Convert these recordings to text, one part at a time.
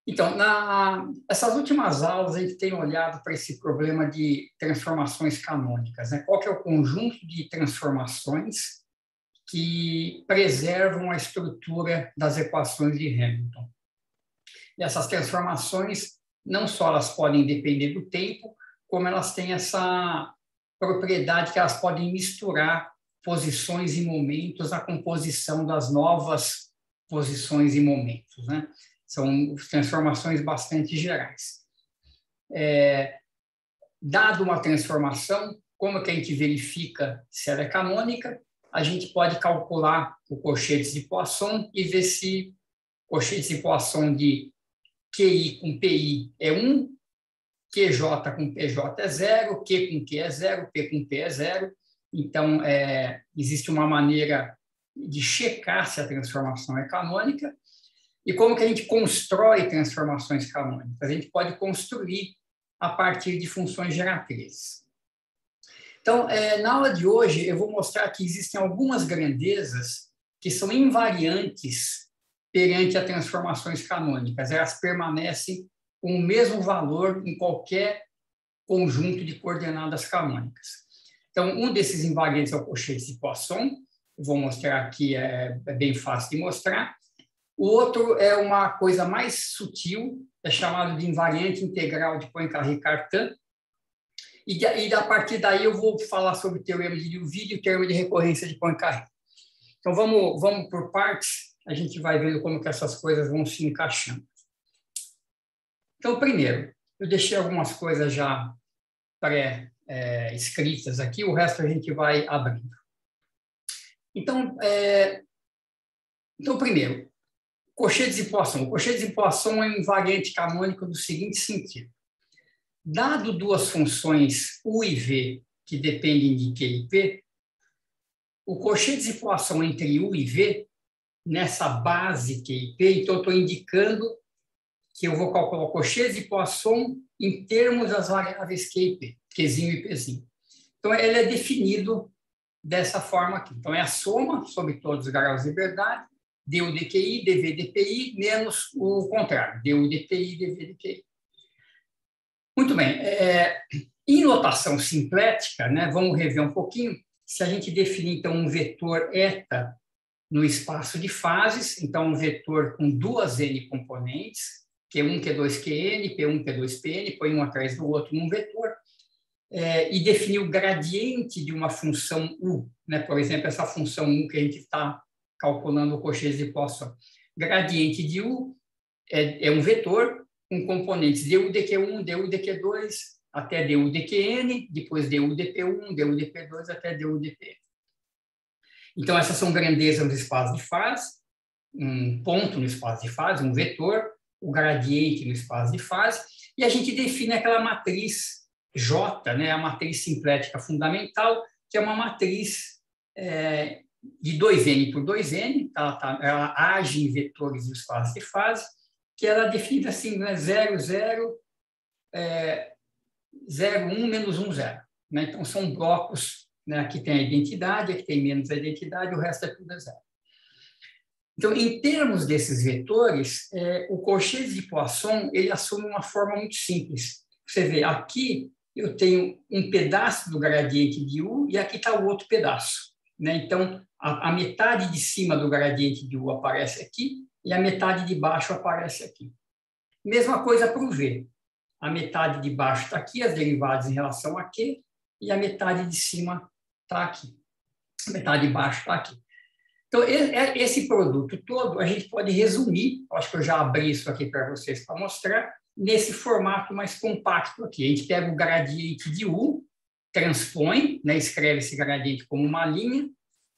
Então, essas últimas aulas, a gente tem olhado para esse problema de transformações canônicas, né? Qual que é o conjunto de transformações que preservam a estrutura das equações de Hamilton? E essas transformações, não só elas podem depender do tempo, como elas têm essa propriedade que elas podem misturar posições e momentos na composição das novas posições e momentos, né? São transformações bastante gerais. Dado uma transformação, como que a gente verifica se ela é canônica? A gente pode calcular o cochetes de Poisson e ver se o cochetes de Poisson de QI com PI é 1, QJ com PJ é 0, Q com Q é 0, P com P é 0. Então, existe uma maneira de checar se a transformação é canônica. E como que a gente constrói transformações canônicas? A gente pode construir a partir de funções geratrizes. Então, na aula de hoje, eu vou mostrar que existem algumas grandezas que são invariantes perante as transformações canônicas. Elas permanecem com o mesmo valor em qualquer conjunto de coordenadas canônicas. Então, um desses invariantes é o cochete de Poisson. Eu vou mostrar aqui, é bem fácil de mostrar. O outro é uma coisa mais sutil, é chamado de invariante integral de Poincaré-Cartan. E a partir daí eu vou falar sobre o teorema de Liouville e o teorema de recorrência de Poincaré. Então, vamos por partes, a gente vai vendo como que essas coisas vão se encaixando. Então, primeiro, eu deixei algumas coisas já pré-escritas aqui, o resto a gente vai abrindo. Então, primeiro, cochetes de Poisson. O cochete de Poisson é um invariante canônico do seguinte sentido. Dado duas funções U e V que dependem de Q e P, o cochete de Poisson entre U e V, nessa base Q e P, então eu estou indicando que eu vou calcular o cochete de Poisson em termos das variáveis Q e P, Qzinho e Pzinho. Então, ele é definido dessa forma aqui. Então, é a soma sobre todos os graus de liberdade, du dQi, dv dPi, menos o contrário, du dPi, dv dQi. Muito bem. Em notação simplética, né, vamos rever um pouquinho, se a gente definir, então, um vetor eta no espaço de fases, então, um vetor com duas n componentes, Q1, Q2, Qn, P1, P2, Pn, põe um atrás do outro num vetor, e definir o gradiente de uma função U, né? Por exemplo, essa função U que a gente está calculando o cochete de Poisson. Gradiente de U é um vetor com componentes du dq1, du dq2, até du dqn, depois du dp1, du dp2, até du dp. Então, essas são grandezas no espaço de fase, um ponto no espaço de fase, um vetor, o gradiente no espaço de fase, e a gente define aquela matriz J, né, a matriz simplética fundamental, que é uma matriz de 2n por 2n, ela age em vetores do espaço de fase, que ela é definida assim, né, 0, 0, 0, 1, menos 1, 0. Né? Então, são blocos, né, aqui tem a identidade, aqui tem menos a identidade, o resto é tudo 0. Então, em termos desses vetores, o cochete de Poisson ele assume uma forma muito simples. Você vê, aqui eu tenho um pedaço do gradiente de U e aqui está o outro pedaço. Né? Então, a metade de cima do gradiente de U aparece aqui e a metade de baixo aparece aqui. Mesma coisa para o V. A metade de baixo está aqui, as derivadas em relação a Q, e a metade de cima está aqui. A metade de baixo está aqui. Então, esse produto todo, a gente pode resumir, acho que eu já abri isso aqui para vocês para mostrar, nesse formato mais compacto aqui. A gente pega o gradiente de U, transpõe, né, escreve esse gradiente como uma linha,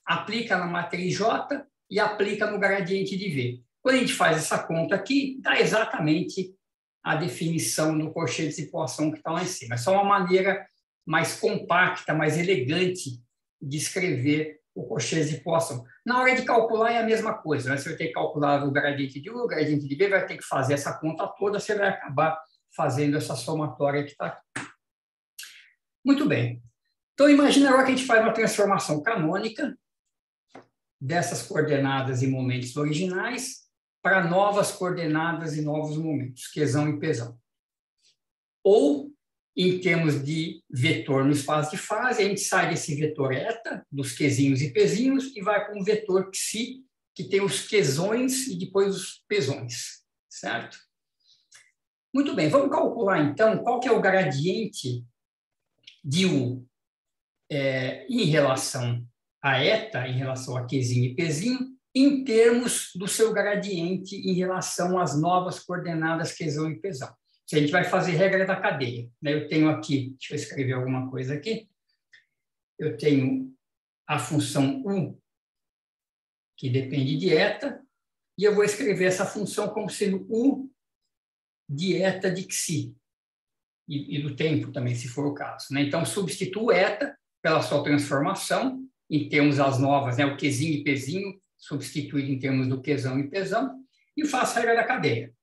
aplica na matriz J e aplica no gradiente de V. Quando a gente faz essa conta aqui, dá exatamente a definição do cochete de Poisson que está lá em cima. É só uma maneira mais compacta, mais elegante de escrever o cochete de Poisson. Na hora de calcular é a mesma coisa, né? Você vai ter que calcular o gradiente de U, o gradiente de V, vai ter que fazer essa conta toda, você vai acabar fazendo essa somatória que está aqui. Muito bem. Então, imagina agora que a gente faz uma transformação canônica dessas coordenadas e momentos originais para novas coordenadas e novos momentos, Qzão e Pzão. Ou, em termos de vetor no espaço de fase, a gente sai desse vetor eta, dos Qzinhos e Pzinhos, e vai para um vetor Xi, que tem os Qzões e depois os Pzões, certo? Muito bem, vamos calcular, então, qual que é o gradiente de U em relação a eta, em relação a Qzinho e Pzinho, em termos do seu gradiente em relação às novas coordenadas Qzão e Pzão. A gente vai fazer regra da cadeia, né? Eu tenho aqui, deixa eu escrever alguma coisa aqui, eu tenho a função U, que depende de eta, e eu vou escrever essa função como sendo U de eta de Xi, e do tempo também, se for o caso, né? Então, substituo eta pela sua transformação, em termos das novas, né? O Qzinho e Pzinho, substituído em termos do Qzão e Pzão, e faço a regra da cadeia.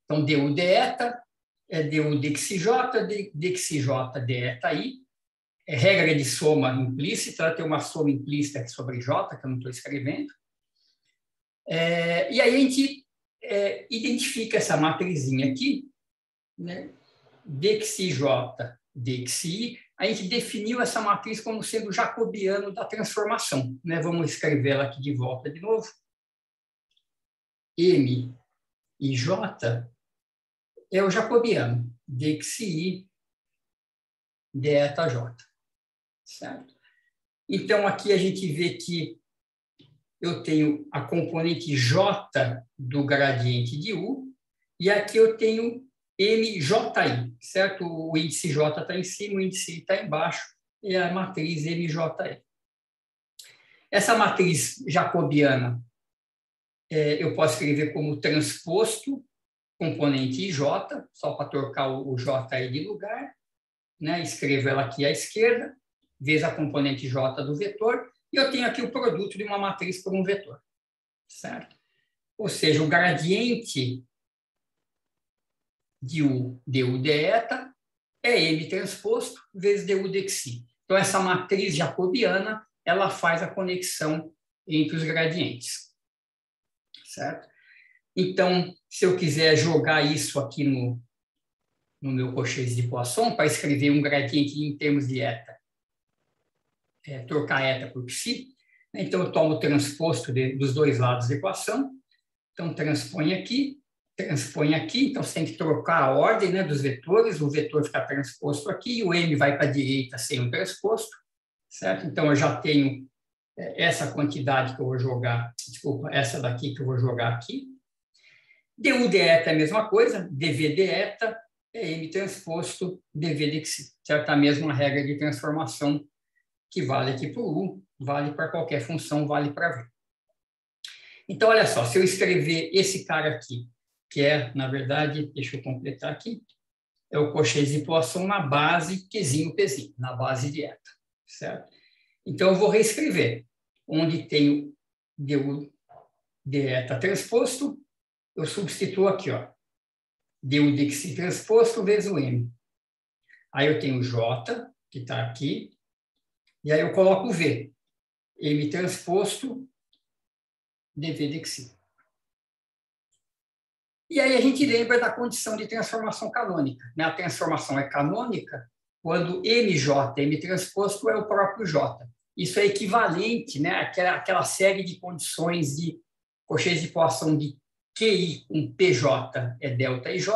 Então, du de eta é du de xj, de xj de eta i, é regra de soma implícita, ela tem uma soma implícita sobre j, que eu não estou escrevendo. E aí a gente identifica essa matrizinha aqui, né? dxj, dxi, a gente definiu essa matriz como sendo o jacobiano da transformação, né? Vamos escrever ela aqui de volta de novo. M e J é o jacobiano, dxi de eta j, certo? Então, aqui a gente vê que eu tenho a componente J do gradiente de U, e aqui eu tenho MJI, certo? O índice J está em cima, o índice I está embaixo, e a matriz MJI. Essa matriz jacobiana, eu posso escrever como transposto componente IJ, só para trocar o JI de lugar, né? Escrevo ela aqui à esquerda, vezes a componente J do vetor, e eu tenho aqui o produto de uma matriz por um vetor, certo? Ou seja, o gradiente de U, du de eta, é M transposto vezes du de xi. Então, essa matriz jacobiana, ela faz a conexão entre os gradientes, certo? Então, se eu quiser jogar isso aqui no meu cochês de Poisson, para escrever um gradiente em termos de eta, trocar eta por xi, então eu tomo o transposto dos dois lados da equação, então transpõe aqui, então você tem que trocar a ordem, né, dos vetores, o vetor fica transposto aqui, e o M vai para a direita sem o transposto, certo? Então eu já tenho essa quantidade que eu vou jogar, desculpa, essa daqui que eu vou jogar aqui. Du de eta é a mesma coisa, dv de eta é M transposto dv de xi, certo? A mesma regra de transformação que vale aqui para o U, vale para qualquer função, vale para V. Então, olha só, se eu escrever esse cara aqui, que é, na verdade, deixa eu completar aqui, é o cochês de Poisson na base Qzinho, Pzinho, na base de eta, certo? Então, eu vou reescrever, onde tem du de eta transposto, eu substituo aqui, ó, du de xi transposto vezes o M. Aí eu tenho J, que está aqui, e aí eu coloco o V, M transposto dv de xi. E aí a gente lembra da condição de transformação canônica, né? A transformação é canônica quando MJ, M transposto, é o próprio J. Isso é equivalente, né, àquela série de condições de cochês de Poisson de QI com PJ é delta IJ,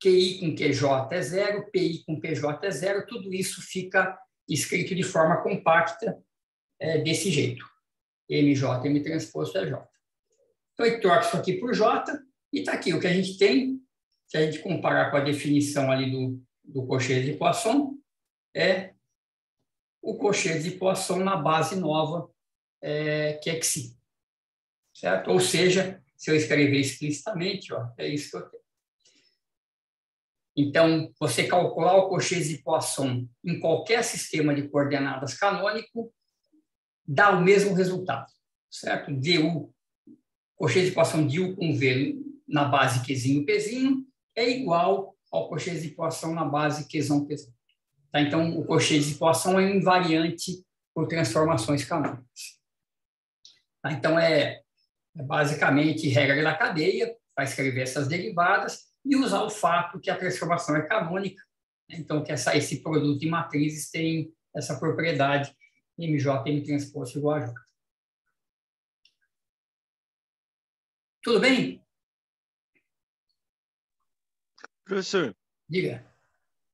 QI com QJ é zero, PI com PJ é zero, tudo isso fica escrito de forma compacta desse jeito. MJ, M transposto é J. Então, eu troco isso aqui por J, e está aqui o que a gente tem, se a gente comparar com a definição ali do cochês de Poisson, é o cochês de Poisson na base nova, que é Xi. Certo? Ou seja, se eu escrever explicitamente, ó, é isso que eu tenho. Então, você calcular o cochês de Poisson em qualquer sistema de coordenadas canônico dá o mesmo resultado, certo? Du, cochês de Poisson de U com V na base Qzinho, Pzinho, é igual ao cochês de Poisson na base Qzão, Pzão. Tá? Então, o cochês de Poisson é um invariante por transformações canônicas. Tá? Então, É basicamente regra da cadeia para escrever essas derivadas e usar o fato que a transformação é canônica, né? Então, que esse produto de matrizes tem essa propriedade MJ, M transposto igual a J. Tudo bem? Professor, Diga.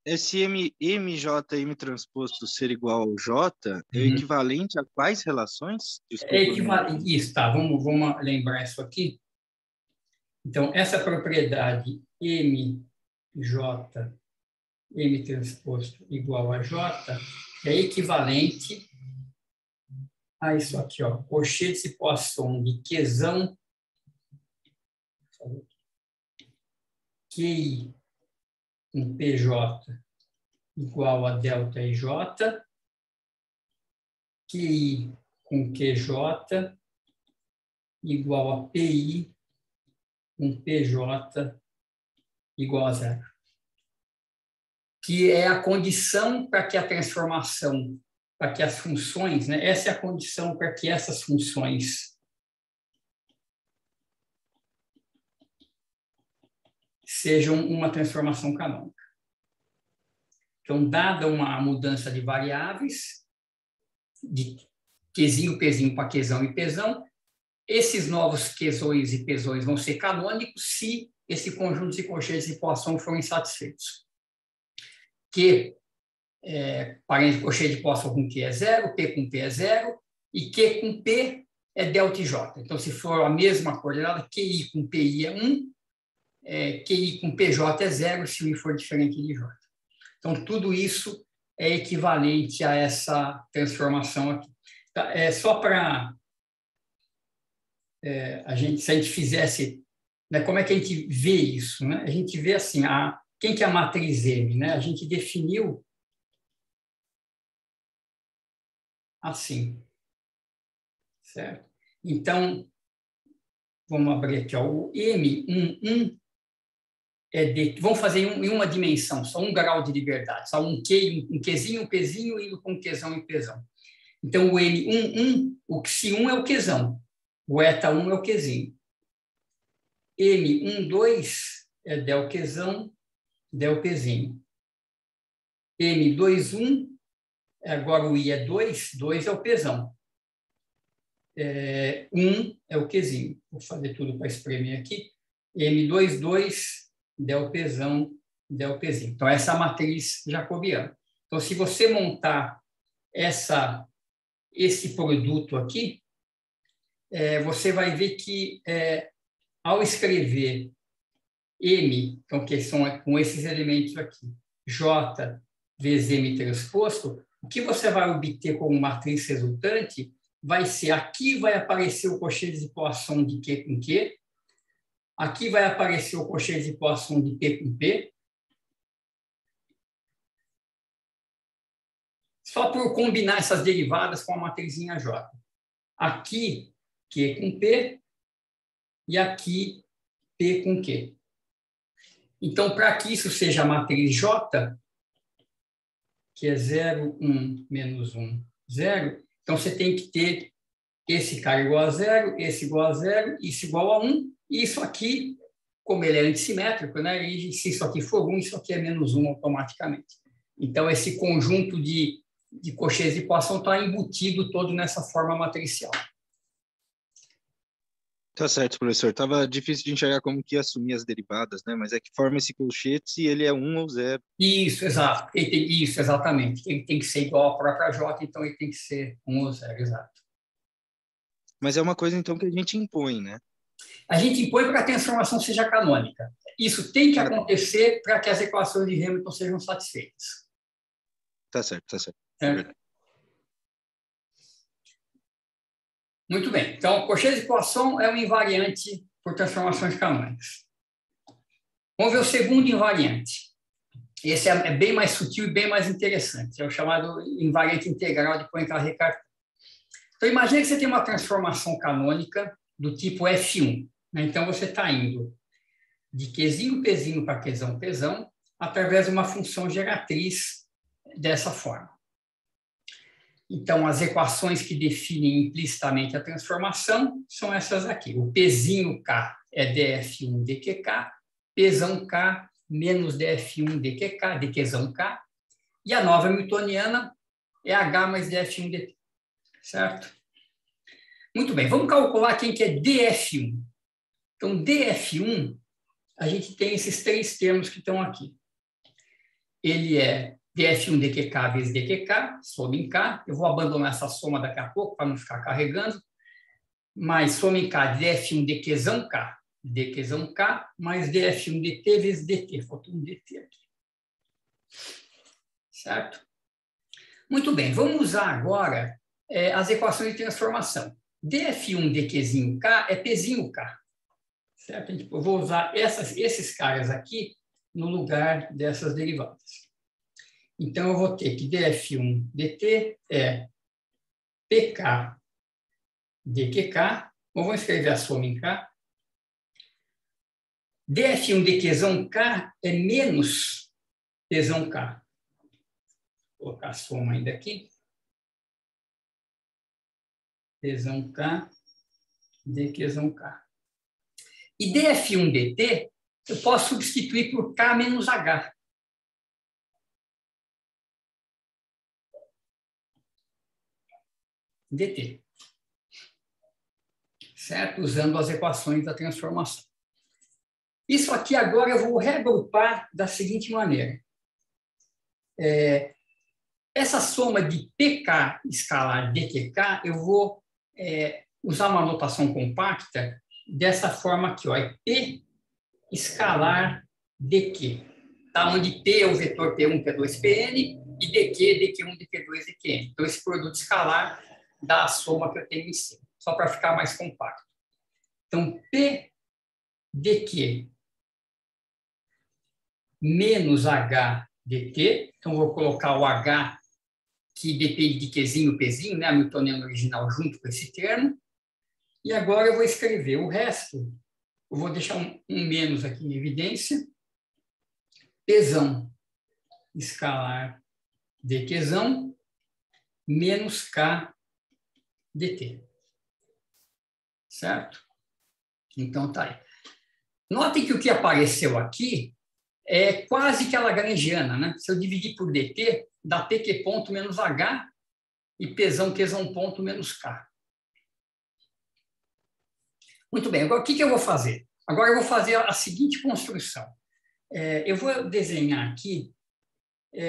esse MJ transposto ser igual ao J é o equivalente a quais relações? Desculpa. É equivalente. Isso, tá. Vamos lembrar isso aqui. Então, essa propriedade MJ, M transposto igual a J, é equivalente a isso aqui, ó. Cauchy de Poisson de Qzão QI com PJ igual a delta IJ, QI com QJ igual a PI com PJ igual a zero. Que é a condição para que a transformação, para que as funções, né? Essa é a condição para que essas funções sejam uma transformação canônica. Então, dada uma mudança de variáveis, de Qzinho, Pzinho para Qzão e Pzão, esses novos Qzões e Pzões vão ser canônicos se esse conjunto de Cauchy de Poisson forem insatisfeitos. Q, parênteses Cauchy de Poisson com Q é zero, P com P é zero, e Q com P é delta e J. Então, se for a mesma coordenada, QI com PI é 1, QI com PJ é zero, se o I for diferente de J. Então, tudo isso é equivalente a essa transformação aqui. Só para se a gente fizesse, né, como é que a gente vê isso? Né? A gente vê assim, quem que é a matriz M? Né? A gente definiu assim, certo? Então, vamos abrir aqui, ó, o M11 vamos fazer em uma dimensão, só um grau de liberdade, só um Qzinho, um Pzinho, indo com Qzão e Pzão. Então, o M11, o Xi1 é o Qzão, o Eta1 é o Qzinho. M12 é del Qzão, del Pzinho. M21, agora o I é 2, 2 é o Pzão. 1 é o Qzinho. Vou fazer tudo para espremer aqui. M22, del Pzão, del Pzinho. Então, essa é a matriz jacobiana. Então, se você montar esse produto aqui, você vai ver que, ao escrever M, então, que são com esses elementos aqui, J vezes M transposto, o que você vai obter como matriz resultante vai ser, aqui vai aparecer o Cauchy de Poisson de Q com Q, aqui vai aparecer o Cauchy de Poisson de P com P, só por combinar essas derivadas com a matrizinha J. Aqui, Q com P, e aqui, P com Q. Então, para que isso seja a matriz J, que é 0, 1, menos 1, 0, então você tem que ter esse cara igual a 0, esse igual a 0, isso igual a 1, e isso aqui, como ele é antissimétrico, né, e se isso aqui for 1, isso aqui é menos 1 automaticamente. Então, esse conjunto de Cauchy de Poisson está embutido todo nessa forma matricial. Tá certo, professor. Tava difícil de enxergar como que ia assumir as derivadas, né? Mas é que forma esse colchete e ele é 1 ou 0. Isso, exato. Isso, exatamente. Ele tem que ser igual à própria J, então ele tem que ser 1 ou 0, exato. Mas é uma coisa, então, que a gente impõe, né? A gente impõe para que a transformação seja canônica. Isso tem que acontecer para que as equações de Hamilton sejam satisfeitas. Tá certo, tá certo. É verdade. Muito bem. Então, Cauchy de Poisson é um invariante por transformações canônicas. Vamos ver o segundo invariante. Esse é bem mais sutil e bem mais interessante. É o chamado invariante integral de Poincare-Ricarton. Então, imagine que você tem uma transformação canônica do tipo F1. Né? Então, você está indo de Qzinho, Pzinho para Qzão, Pzão, através de uma função geratriz dessa forma. Então, as equações que definem implicitamente a transformação são essas aqui. O Pzinho K é df1 dqk, Pzão K menos df1 dqk, dqzão K, e a nova hamiltoniana é H mais df1 dt, certo? Muito bem, vamos calcular quem que é df1. Então, df1, a gente tem esses três termos que estão aqui. Ele é df1 dqk vezes dqk, soma em k. Eu vou abandonar essa soma daqui a pouco para não ficar carregando. Mais soma em k, df1 dqzão k, dqzão k, mais df1 dt vezes dt. Faltou um dt aqui. Certo? Muito bem, vamos usar agora as equações de transformação. df1 dqzinho k é pzinho k. Certo? Eu vou usar esses caras aqui no lugar dessas derivadas. Então, eu vou ter que df1 dt é pk dqk. Vamos escrever a soma em k. df1 dqzão k é menos pzão k. Vou colocar a soma ainda aqui. Pzão k, dqzão k. E df1 dt, eu posso substituir por k menos h. dt. Certo? Usando as equações da transformação. Isso aqui agora eu vou reagrupar da seguinte maneira. Essa soma de pk escalar dqk, eu vou usar uma notação compacta dessa forma aqui, ó, é P escalar dq, tá? Onde P é o vetor P1, P2, Pn, e dq, dq1, dq2, dqn. Então, esse produto escalar dá a soma que eu tenho em cima, só para ficar mais compacto. Então, P dq menos h dt, então vou colocar o h que depende de Qzinho, Pzinho, né, a hamiltoniana original junto com esse termo. E agora eu vou escrever o resto. Eu vou deixar um menos aqui em evidência. Pzão escalar dqzão menos k dt. Certo? Então, tá aí. Notem que o que apareceu aqui é quase que a lagrangiana, né? Se eu dividir por dt, dá pq ponto menos h e pzão qzão ponto menos k. Muito bem, agora o que eu vou fazer? Agora eu vou fazer a seguinte construção. Eu vou desenhar aqui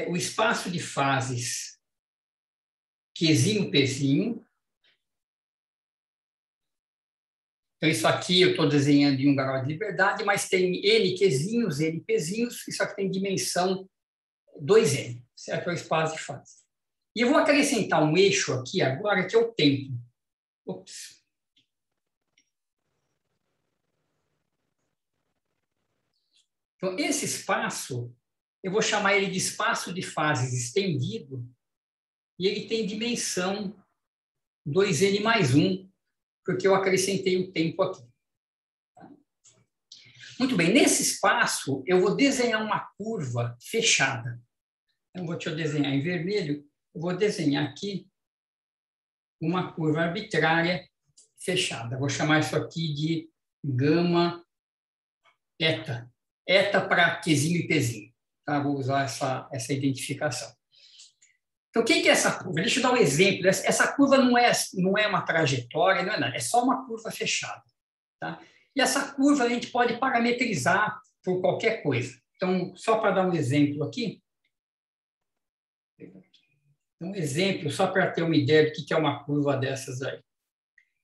o espaço de fases Qzinho, Pzinho. Então, isso aqui eu estou desenhando em um grau de liberdade, mas tem N Qzinhos, N Pzinhos, isso aqui tem dimensão 2N, certo? É o espaço de fase. E eu vou acrescentar um eixo aqui agora, que é o tempo. Ops. Então, esse espaço, eu vou chamar ele de espaço de fases estendido, e ele tem dimensão 2N mais 1, porque eu acrescentei o tempo aqui. Muito bem, nesse espaço, eu vou desenhar uma curva fechada. Então, deixa eu desenhar em vermelho, eu vou desenhar aqui uma curva arbitrária fechada. Vou chamar isso aqui de gama eta. Eta para Qzinho e Pzinho. Tá? Vou usar essa identificação. Então, o que é essa curva? Deixa eu dar um exemplo. Essa curva não é uma trajetória, não é nada. É só uma curva fechada. Tá? E essa curva a gente pode parametrizar por qualquer coisa. Então, só para dar um exemplo aqui. Um exemplo, só para ter uma ideia do que é uma curva dessas aí.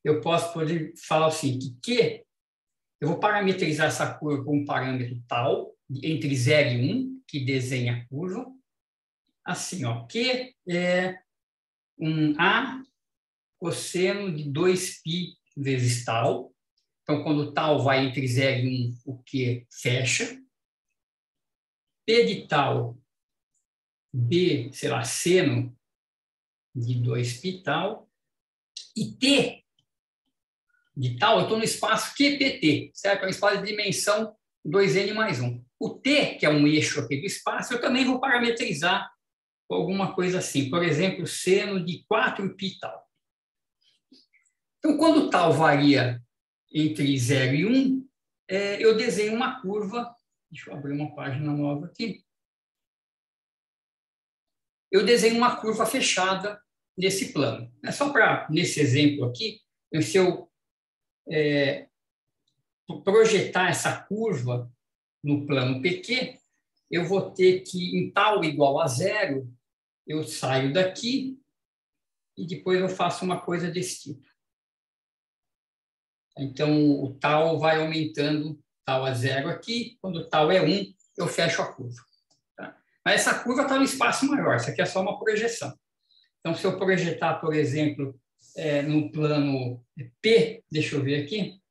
Eu posso poder falar o seguinte, que eu vou parametrizar essa curva com um parâmetro tal, entre 0 e 1, que desenha a curva. Assim, ó, Q é um A cosseno de 2π vezes tal. Então, quando tal vai entre 0 e 1, o Q fecha. P de tal, B, sei lá, seno de 2π tal. E T de tal, eu estou no espaço QPT, certo? É um espaço de dimensão 2N mais 1. O T, que é um eixo aqui do espaço, eu também vou parametrizar alguma coisa assim. Por exemplo, seno de 4π tal. Então, quando tal varia entre 0 e 1, eu desenho uma curva. Deixa eu abrir uma página nova aqui. Eu desenho uma curva fechada nesse plano. É só para, nesse exemplo aqui, se eu projetar essa curva no plano PQ, eu vou ter que, em tal igual a 0, eu saio daqui e depois eu faço uma coisa desse tipo. Então, o tal vai aumentando, tal a 0 aqui, quando tal é 1, eu fecho a curva. Tá? Mas essa curva está no espaço maior, isso aqui é só uma projeção. Então, se eu projetar, por exemplo, no plano P, deixa eu ver aqui,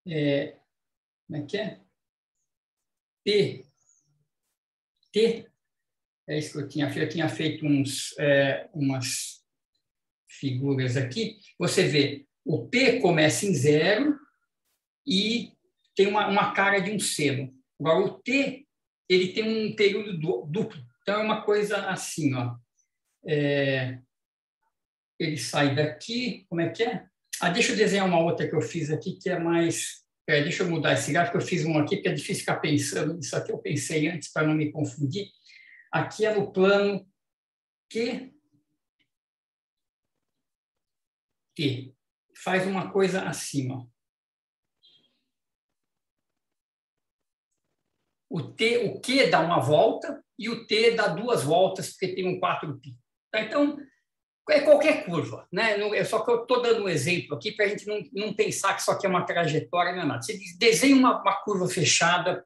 como é que é? P, T, é isso que eu tinha feito. Eu tinha feito umas figuras aqui. Você vê, o P começa em 0 e tem uma cara de um seno. Agora, o T, ele tem um período duplo. Então, é uma coisa assim, ó. Ele sai daqui, como é que é? Deixa eu desenhar uma outra que eu fiz aqui, que é mais... deixa eu mudar esse gráfico, eu fiz um aqui, porque é difícil ficar pensando. Isso aqui eu pensei antes, para não me confundir. Aqui é no plano Q, T. Faz uma coisa assim, ó. O Q dá uma volta e o T dá 2 voltas, porque tem um 4π. Então, é qualquer curva, né? Só que eu estou dando um exemplo aqui para a gente não pensar que isso aqui é uma trajetória, não é nada. Você desenha uma curva fechada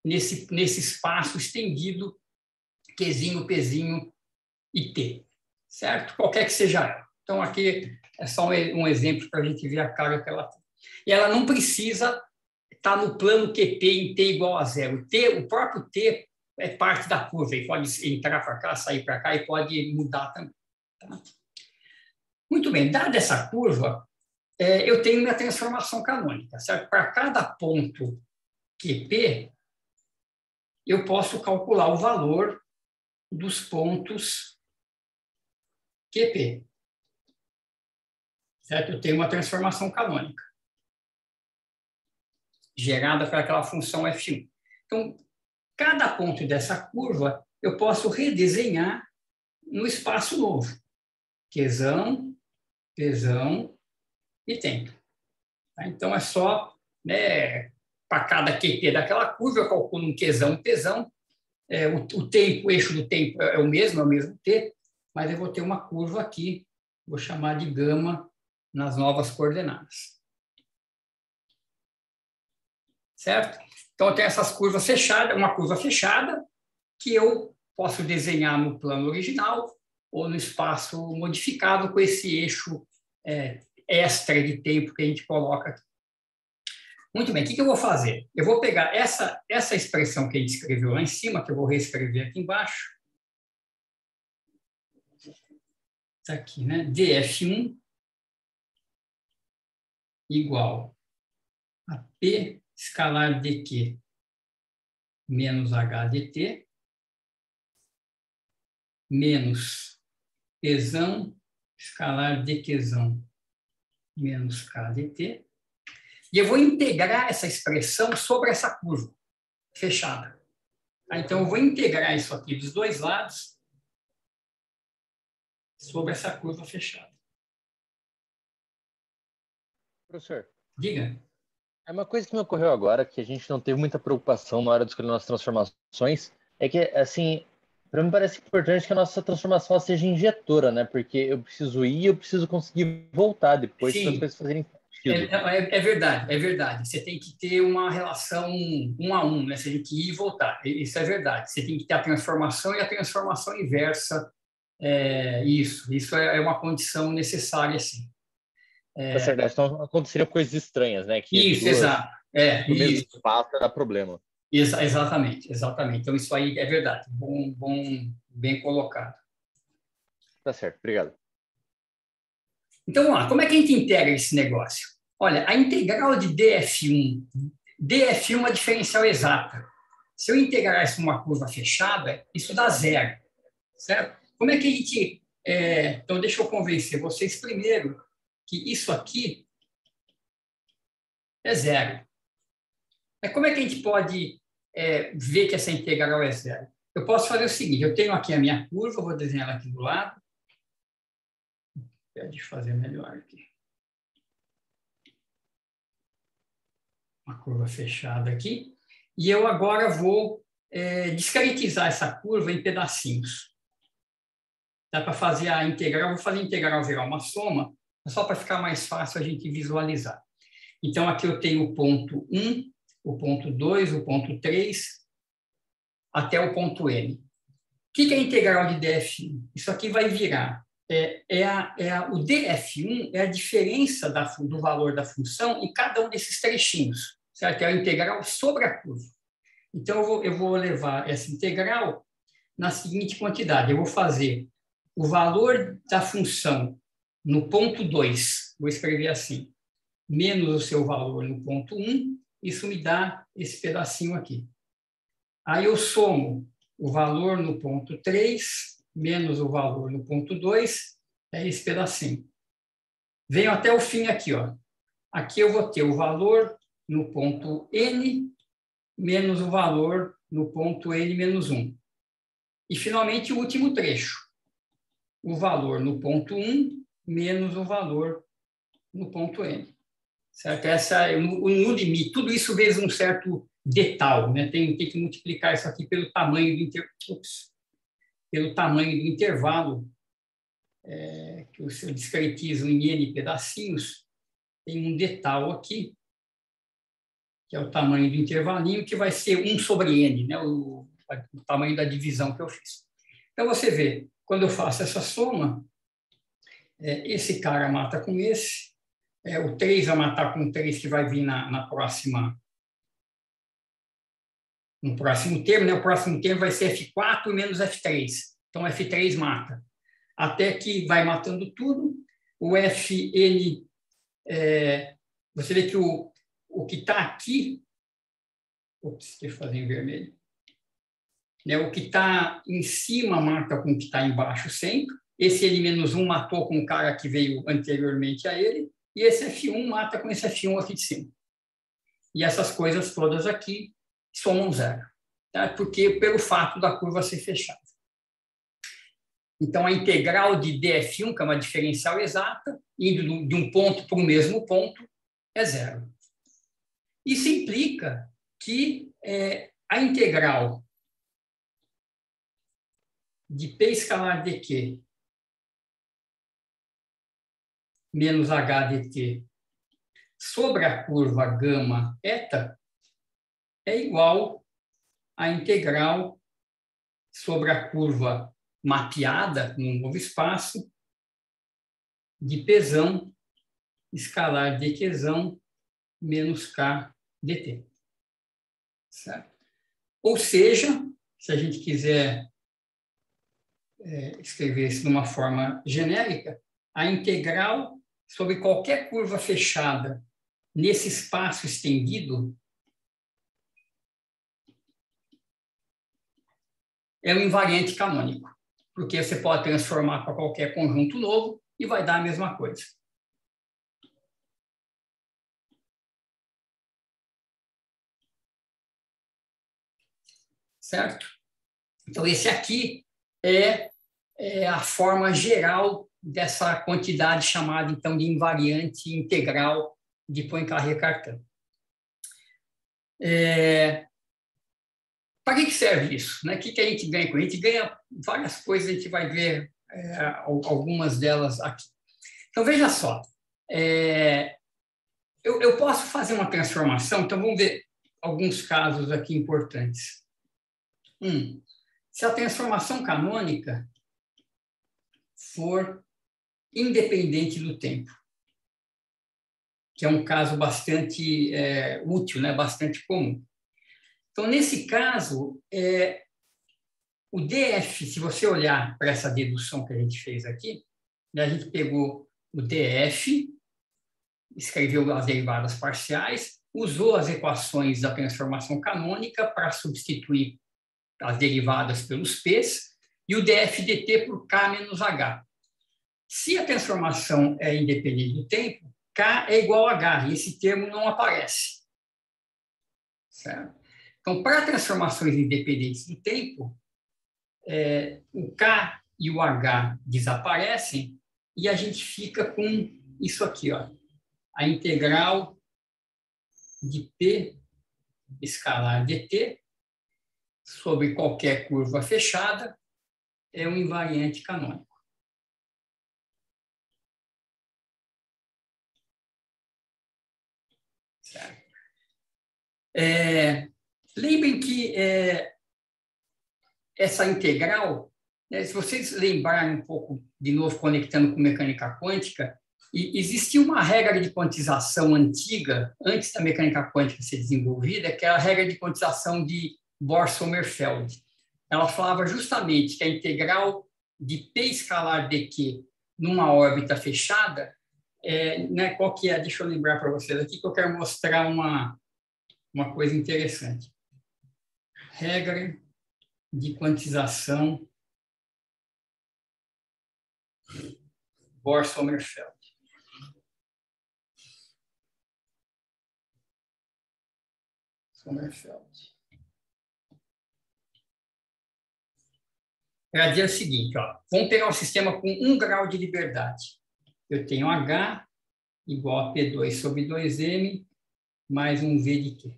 nesse espaço estendido, Qzinho, Pzinho e T, certo? Qualquer que seja ela. Então, aqui é só um exemplo para a gente ver a cara que ela tem. E ela não precisa estar no plano QP em T igual a 0. O próprio T é parte da curva, ele pode entrar para cá, sair para cá e pode mudar também. Tá? Muito bem, dada essa curva, eu tenho minha transformação canônica, certo? Para cada ponto QP, eu posso calcular o valor dos pontos QP. Certo? Eu tenho uma transformação canônica gerada por aquela função F1. Então, cada ponto dessa curva eu posso redesenhar no espaço novo. Qzão, Pzão e tempo. Então, é só, né, para cada QP daquela curva, eu calculo um Qzão e Pzão. O tempo, o eixo do tempo é o mesmo T, mas eu vou ter uma curva aqui, vou chamar de gama nas novas coordenadas. Certo? Então, eu tenho essas curvas fechadas, uma curva fechada, que eu posso desenhar no plano original ou no espaço modificado com esse eixo extra de tempo que a gente coloca aqui. Muito bem, o que eu vou fazer? Eu vou pegar essa expressão que a gente escreveu lá em cima, que eu vou reescrever aqui embaixo. Está aqui, né? dF1 igual a P escalar dQ menos H dt menos Pzão escalar dQzão menos K dt. E eu vou integrar essa expressão sobre essa curva fechada. Então, eu vou integrar isso aqui dos dois lados sobre essa curva fechada. Professor. Diga. É uma coisa que me ocorreu agora, que a gente não teve muita preocupação na hora de escolher nossas transformações, é que, assim, para mim parece importante que a nossa transformação seja injetora, né? Porque eu preciso ir e eu preciso conseguir voltar depois para as coisas fazerem sentido. É verdade, é verdade. Você tem que ter uma relação 1 a 1, né? Você tem que ir e voltar. Isso é verdade. Você tem que ter a transformação e a transformação inversa. Isso é uma condição necessária, sim. Tá certo, então aconteceriam coisas estranhas, né? Que isso, exato. No mesmo espaço dá problema. Exatamente. Então, isso aí é verdade. Bem colocado. Tá certo, obrigado. Então, vamos lá. Como é que a gente integra esse negócio? Olha, a integral de dF1 é uma diferencial exata. Se eu integrar isso numa curva fechada, isso dá 0, certo? Como é que a gente... então, deixa eu convencer vocês primeiro que isso aqui é zero. Mas como é que a gente pode ver que essa integral é zero? Eu posso fazer o seguinte, eu tenho aqui a minha curva, vou desenhar ela aqui do lado. Deixa eu fazer melhor aqui. Uma curva fechada aqui. E eu agora vou discretizar essa curva em pedacinhos. Dá para fazer a integral, vou fazer a integral virar uma soma, só para ficar mais fácil a gente visualizar. Então, aqui eu tenho o ponto 1, o ponto 2, o ponto 3, até o ponto N. O que é a integral de df1? Isso aqui vai virar. O df1 é a diferença do valor da função em cada um desses trechinhos, certo? É a integral sobre a curva. Então, eu vou levar essa integral na seguinte quantidade. Eu vou fazer o valor da função no ponto 2, vou escrever assim, menos o seu valor no ponto 1, isso me dá esse pedacinho aqui. Aí eu somo o valor no ponto 3, menos o valor no ponto 2, é esse pedacinho. Venho até o fim aqui, ó. Aqui eu vou ter o valor no ponto N, menos o valor no ponto N menos 1. E, finalmente, o último trecho. O valor no ponto 1, menos o valor no ponto N. Certo? No limite, tudo isso vezes um certo detal, né? Tem que multiplicar isso aqui pelo tamanho do intervalo, que eu discretizo em N pedacinhos, tem um detal aqui, que é o tamanho do intervalinho, que vai ser 1 sobre N, né? O tamanho da divisão que eu fiz. Então, você vê, quando eu faço essa soma, esse cara mata com esse, o 3 vai matar com o 3 que vai vir no próximo termo, né? O próximo termo vai ser F4 menos F3. Então, F3 mata. Até que vai matando tudo. O Fn, você vê que o que está aqui... Ops, deixa eu fazer em vermelho. O que está em cima mata com o que está embaixo sempre. Esse N-1 matou com o cara que veio anteriormente a ele. E esse F1 mata com esse F1 aqui de cima. E essas coisas todas aqui somam zero. Tá? Porque pelo fato da curva ser fechada. Então, a integral de df1, que é uma diferencial exata, indo de um ponto para o mesmo ponto, é zero. Isso implica que a integral de P escalar dq menos h dt sobre a curva gama eta é igual à integral sobre a curva mapeada num novo espaço de Pzão escalar dqzão menos k dt. Certo? Ou seja, se a gente quiser escrever isso de uma forma genérica, a integral sobre qualquer curva fechada nesse espaço estendido é um invariante canônico, porque você pode transformar para qualquer conjunto novo e vai dar a mesma coisa. Certo? Então, esse aqui é a forma geral dessa quantidade chamada, então, de invariante integral de Poincaré-Cartan. Para que serve isso? Né? O que a gente ganha com isso? A gente ganha várias coisas, a gente vai ver algumas delas aqui. Então, veja só. Eu posso fazer uma transformação, então vamos ver alguns casos aqui importantes. Se a transformação canônica for independente do tempo, que é um caso bastante útil, né? Bastante comum. Então, nesse caso, o df, se você olhar para essa dedução que a gente fez aqui, a gente pegou o df, escreveu as derivadas parciais, usou as equações da transformação canônica para substituir as derivadas pelos p's, e o df/dt por K menos H. Se a transformação é independente do tempo, K é igual a H, e esse termo não aparece. Certo? Então, para transformações independentes do tempo, o K e o H desaparecem e a gente fica com isso aqui, ó, a integral de P escalar dt sobre qualquer curva fechada é um invariante canônico. Certo? Lembrem que essa integral, né, se vocês lembrarem um pouco, de novo, conectando com mecânica quântica, existia uma regra de quantização antiga, antes da mecânica quântica ser desenvolvida, que é a regra de quantização de Bohr-Sommerfeld. Ela falava justamente que a integral de P escalar dq numa órbita fechada, né, qual que é? Deixa eu lembrar para vocês aqui, que eu quero mostrar uma coisa interessante. Regra de quantização Bohr-Sommerfeld. Ela diz o seguinte, ó, vamos pegar um sistema com 1 grau de liberdade. Eu tenho H igual a P2 sobre 2M mais um V de Q.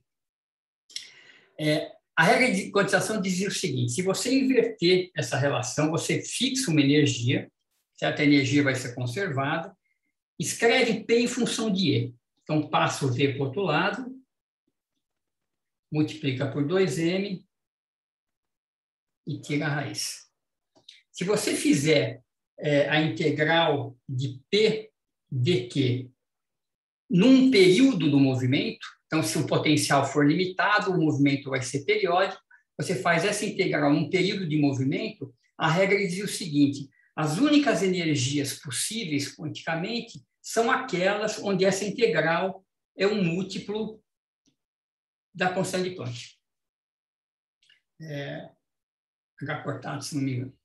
A regra de quantização dizia o seguinte, se você inverter essa relação, você fixa uma energia, certo? A energia vai ser conservada, escreve P em função de E. Então, passa o V para o outro lado, multiplica por 2M e tira a raiz. Se você fizer a integral de P dq num período do movimento, então, se o potencial for limitado, o movimento vai ser periódico, você faz essa integral num período de movimento, a regra dizia o seguinte, as únicas energias possíveis quanticamente são aquelas onde essa integral é um múltiplo da constante de Planck. H cortado, se não me engano.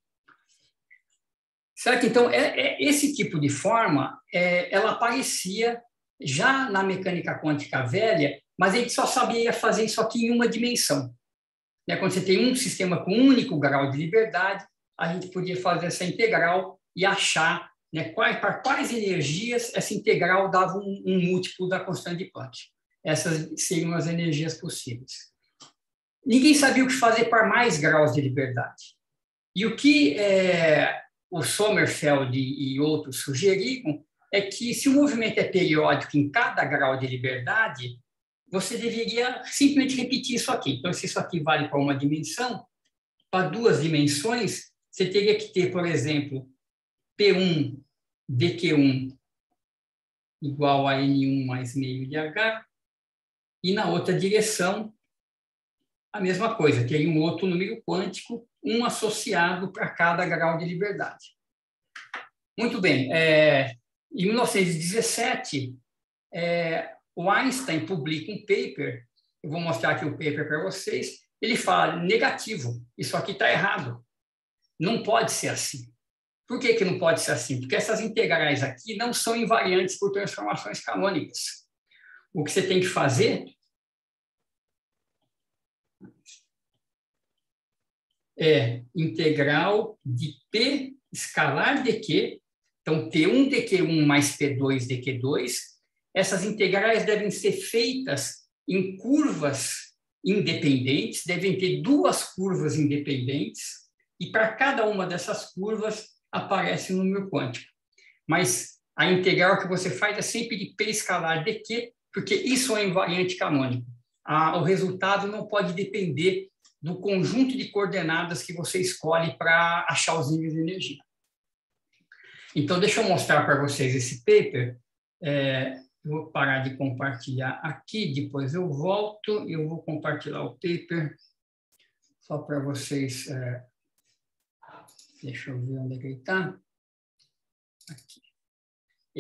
Certo? Então, esse tipo de forma, ela aparecia já na mecânica quântica velha, mas a gente só sabia fazer isso aqui em uma dimensão. Né? Quando você tem um sistema com um único grau de liberdade, a gente podia fazer essa integral e achar, né, para quais energias essa integral dava um múltiplo da constante de Planck. Essas seriam as energias possíveis. Ninguém sabia o que fazer para mais graus de liberdade. E o que o Sommerfeld e outros sugeriram é que, se o movimento é periódico em cada grau de liberdade, você deveria simplesmente repetir isso aqui. Então, se isso aqui vale para uma dimensão, para 2 dimensões, você teria que ter, por exemplo, P1 dq1 igual a N1 mais meio de H, e na outra direção, a mesma coisa, teria um outro número quântico, um associado para cada grau de liberdade. Muito bem. Em 1917, o Einstein publica um paper, eu vou mostrar aqui o paper para vocês, ele fala, negativo, isso aqui está errado, não pode ser assim. Por que não pode ser assim? Porque essas integrais aqui não são invariantes por transformações canônicas. O que você tem que fazer é integral de P escalar dq, então P1 dq1 mais P2 dq2, essas integrais devem ser feitas em curvas independentes, devem ter 2 curvas independentes, e para cada uma dessas curvas aparece um número quântico. Mas a integral que você faz é sempre de P escalar dq, porque isso é um invariante canônico. O resultado não pode depender do conjunto de coordenadas que você escolhe para achar os níveis de energia. Então, deixa eu mostrar para vocês esse paper. Eu vou parar de compartilhar aqui, depois eu volto, eu vou compartilhar o paper, só para vocês... deixa eu ver onde é que ele está. Aqui.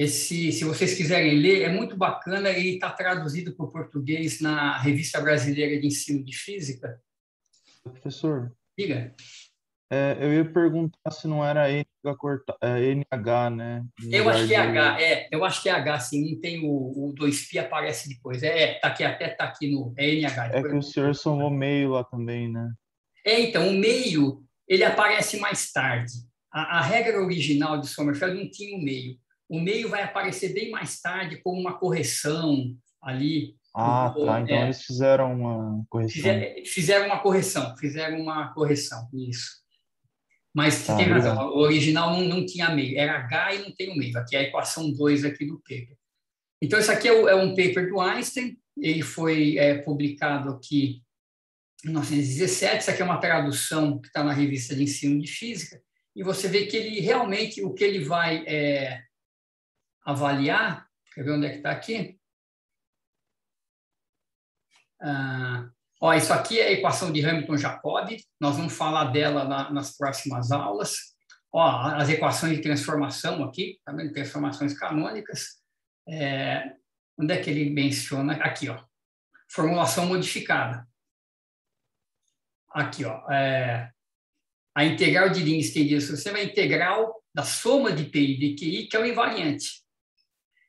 Se vocês quiserem ler, é muito bacana, ele está traduzido para o português na Revista Brasileira de Ensino de Física. Professor, diga. Eu ia perguntar se não era NH, né? Em Eu acho lugar que é de... H, eu acho que é H, sim, não tem o 2π aparece depois. Tá aqui, até tá aqui no NH. É que o senhor somou meio lá também, né? Então, o meio, ele aparece mais tarde. A regra original de Sommerfeld não tinha o meio. O meio vai aparecer bem mais tarde como uma correção ali. Ah, tá. Então eles fizeram uma correção. Fizeram uma correção, isso. Mas você Tá, tem razão, obrigado. o original não tinha meio, era H e não tem o meio. Aqui é a equação 2 aqui do paper. Então, isso aqui é um paper do Einstein, ele foi publicado aqui em 1917, isso aqui é uma tradução que está na revista de ensino de física, e você vê que ele realmente, o que ele vai avaliar, quer ver onde é que está aqui? Isso aqui é a equação de Hamilton-Jacobi, nós vamos falar dela nas próximas aulas. As equações de transformação aqui, tá vendo? Transformações canônicas. Onde é que ele menciona? Aqui, formulação modificada. Aqui, a integral de linha estendida do sistema é a integral da soma de P e de QI, que é o invariante.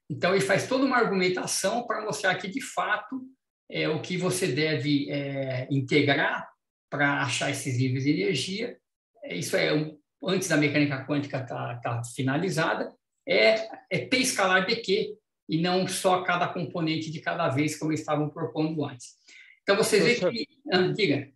Então, ele faz toda uma argumentação para mostrar que, de fato, o que você deve integrar para achar esses níveis de energia, isso antes da mecânica quântica tá finalizada, é P escalar dq, e não só cada componente de cada vez, como eles estavam propondo antes. Então, você vê que... diga.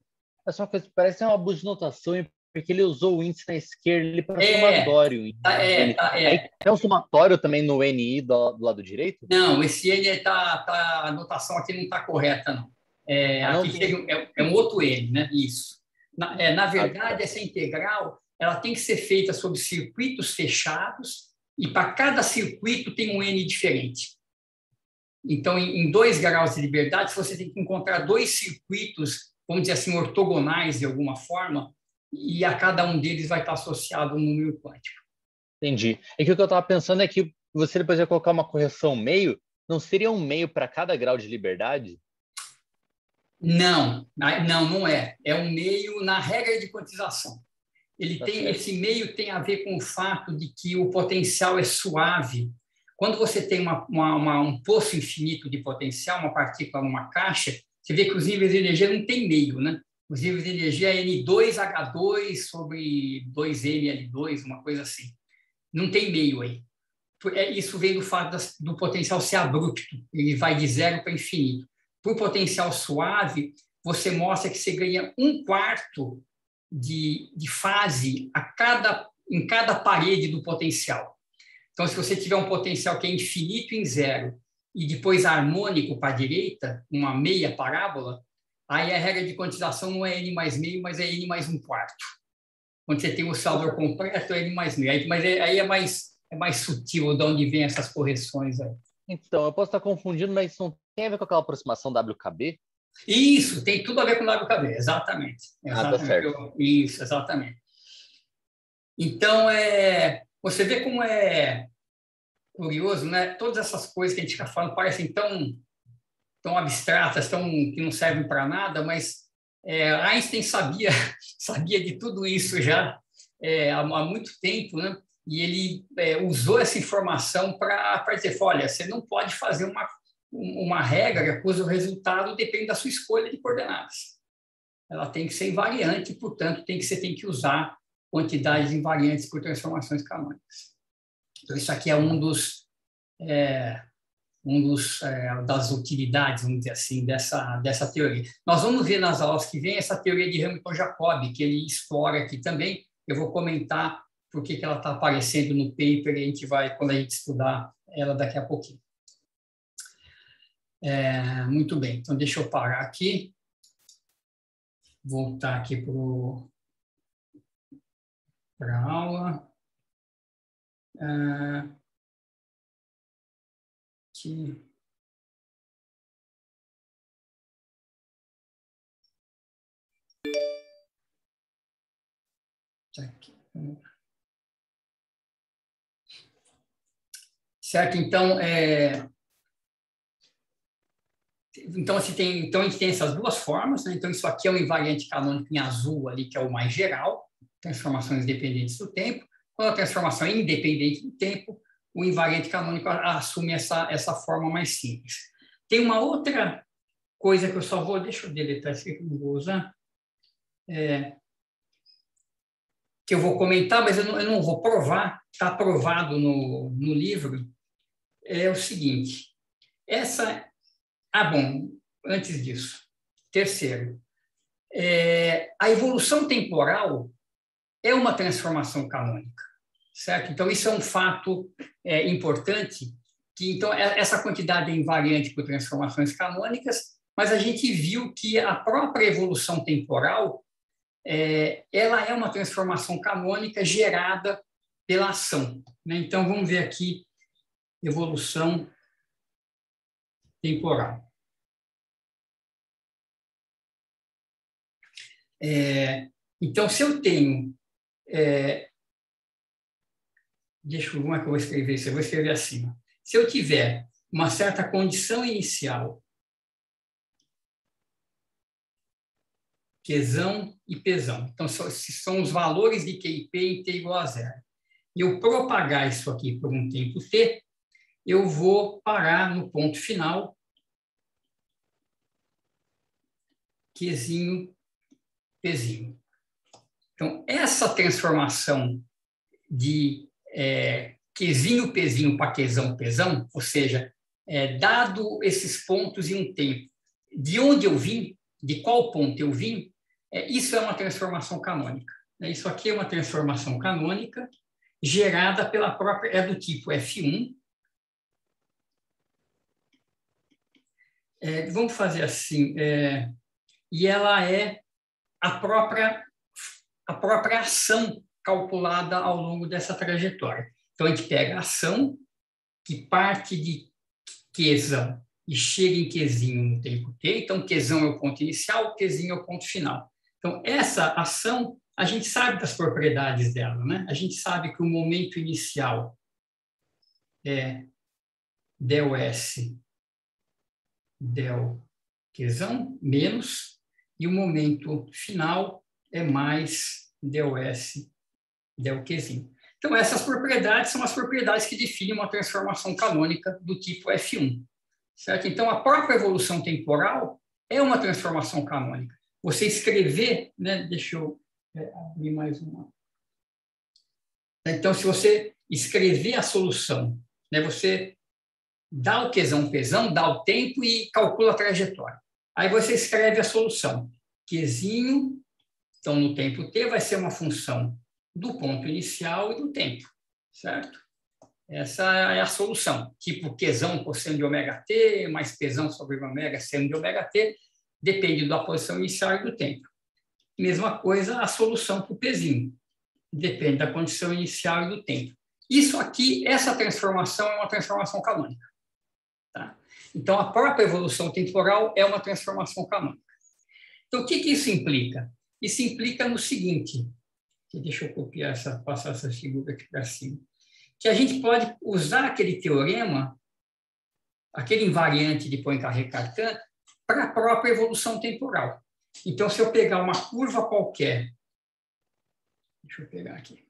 É só uma coisa, parece uma abuso de notação, porque ele usou o índice na esquerda para somatório. Aí tem um somatório também no NI do lado direito? Não, esse N a notação aqui não está correta, não. Aqui é um outro N, né? Isso. Na verdade, essa integral ela tem que ser feita sobre circuitos fechados, e para cada circuito tem um N diferente. Então, em 2 graus de liberdade, você tem que encontrar 2 circuitos, vamos dizer assim, ortogonais de alguma forma, e a cada um deles vai estar associado um número quântico. Entendi. É que o que eu estava pensando é que você depois ia colocar uma correção meio, não seria um meio para cada grau de liberdade? Não é. É um meio na regra de quantização. Esse meio tem a ver com o fato de que o potencial é suave. Quando você tem um poço infinito de potencial, uma partícula numa caixa, você vê que os níveis de energia não tem meio, né? Os níveis de energia é N2H2 sobre 2NL2, uma coisa assim. Não tem meio aí. Isso vem do fato do potencial ser abrupto, ele vai de 0 para infinito. Por potencial suave, você mostra que você ganha 1/4 de fase em cada parede do potencial. Então, se você tiver um potencial que é infinito em 0 e depois harmônico para a direita, uma meia parábola, aí a regra de quantização não é N mais meio, mas é N mais 1/4. Quando você tem o oscilador completo, é N mais meio. Mas aí é mais sutil de onde vem essas correções aí. Então, eu posso estar confundindo, mas isso não tem a ver com aquela aproximação WKB? Isso, tem tudo a ver com o WKB, exatamente. Tá certo. Isso, exatamente. Então, você vê como é curioso, né? Todas essas coisas que a gente fica falando parecem tão abstratas, que não servem para nada, mas Einstein sabia de tudo isso já há muito tempo, né? E ele usou essa informação para dizer, olha, você não pode fazer uma regra cujo resultado depende da sua escolha de coordenadas. Ela tem que ser invariante, portanto, você tem que usar quantidades invariantes por transformações canônicas. Então, isso aqui é das utilidades, vamos dizer assim, dessa teoria. Nós vamos ver nas aulas que vem essa teoria de Hamilton-Jacobi, que ele explora aqui também. Eu vou comentar por que ela está aparecendo no paper, e a gente vai, quando a gente estudar ela daqui a pouquinho. Muito bem, então deixa eu parar aqui, voltar aqui para a aula. Aqui. Aqui. Certo? Então, a gente tem essas duas formas, né? Então, isso aqui é um invariante canônico em azul ali, que é o mais geral. transformações dependentes do tempo. Quando a transformação é independente do tempo, o invariante canônico assume essa forma mais simples. Tem uma outra coisa que eu só vou... Deixa eu deletar isso aqui que eu não vou usar. Que eu vou comentar, mas eu não vou provar. Está aprovado no livro. É o seguinte. Bom, antes disso. Terceiro. A evolução temporal é uma transformação canônica, certo? Então, isso é um fato importante, que então essa quantidade é invariante por transformações canônicas, mas a gente viu que a própria evolução temporal ela é uma transformação canônica gerada pela ação, né? Então, vamos ver aqui evolução temporal. Então, se eu tenho... deixa eu ver como é que eu vou escrever isso. Eu vou escrever assim. Se eu tiver uma certa condição inicial, Qzão e Pzão. Então, são os valores de Q e P em T igual a 0. E eu propagar isso aqui por um tempo T, eu vou parar no ponto final, Qzinho, Pzinho. Então, essa transformação de Qzinho, Pzinho para Qzão, Pzão, ou seja, dado esses pontos em um tempo, de onde eu vim, de qual ponto eu vim, isso é uma transformação canônica. Isso aqui é uma transformação canônica gerada pela própria... do tipo F1. Vamos fazer assim. E ela é a própria ação calculada ao longo dessa trajetória. Então, a gente pega a ação que parte de Qzão e chega em Qzinho no tempo T. Então, Qzão é o ponto inicial, Qzinho é o ponto final. Então, essa ação, a gente sabe das propriedades dela, né? A gente sabe que o momento inicial é del S, del Qzão, menos, e o momento final é mais del S, del Qzinho. Então, essas propriedades são as propriedades que definem uma transformação canônica do tipo F1. Certo? Então, a própria evolução temporal é uma transformação canônica. Você escrever, né? Deixa eu abrir mais uma. Então, se você escrever a solução, né? Você dá o Qzão, Pzão, dá o tempo e calcula a trajetória. Aí você escreve a solução. Qzinho, então, no tempo T, vai ser uma função do ponto inicial e do tempo, certo? Essa é a solução. Tipo Qzão cosseno de ômega-t, mais Pzão sobre ômega seno de ômega-t, depende da posição inicial e do tempo. Mesma coisa a solução para o Pzinho. Depende da condição inicial e do tempo. Isso aqui, essa transformação é uma transformação canônica. Tá? Então, a própria evolução temporal é uma transformação canônica. Então, o que isso implica? Isso implica no seguinte, deixa eu copiar passar essa figura aqui para cima, que a gente pode usar aquele teorema, aquele invariante de Poincare-Cartan, para a própria evolução temporal. Então, se eu pegar uma curva qualquer, deixa eu pegar aqui,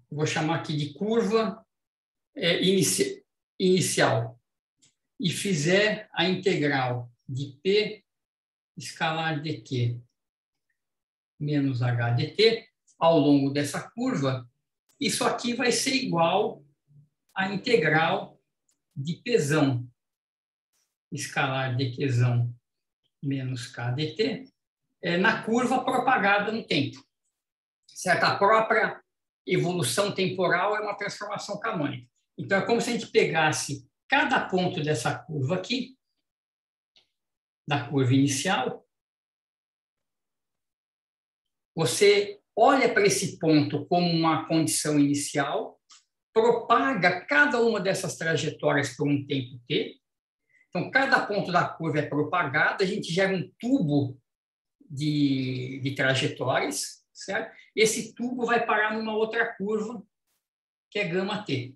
vou chamar aqui de curva inicial, e fizer a integral de P escalar dq menos h dt ao longo dessa curva, isso aqui vai ser igual à integral de Pzão escalar dqzão menos k dt na curva propagada no tempo. Certo? A própria evolução temporal é uma transformação canônica. Então, é como se a gente pegasse cada ponto dessa curva aqui, da curva inicial, você olha para esse ponto como uma condição inicial, propaga cada uma dessas trajetórias por um tempo t. Então, cada ponto da curva é propagado, a gente gera um tubo de trajetórias, certo? Esse tubo vai parar numa outra curva, que é gama t.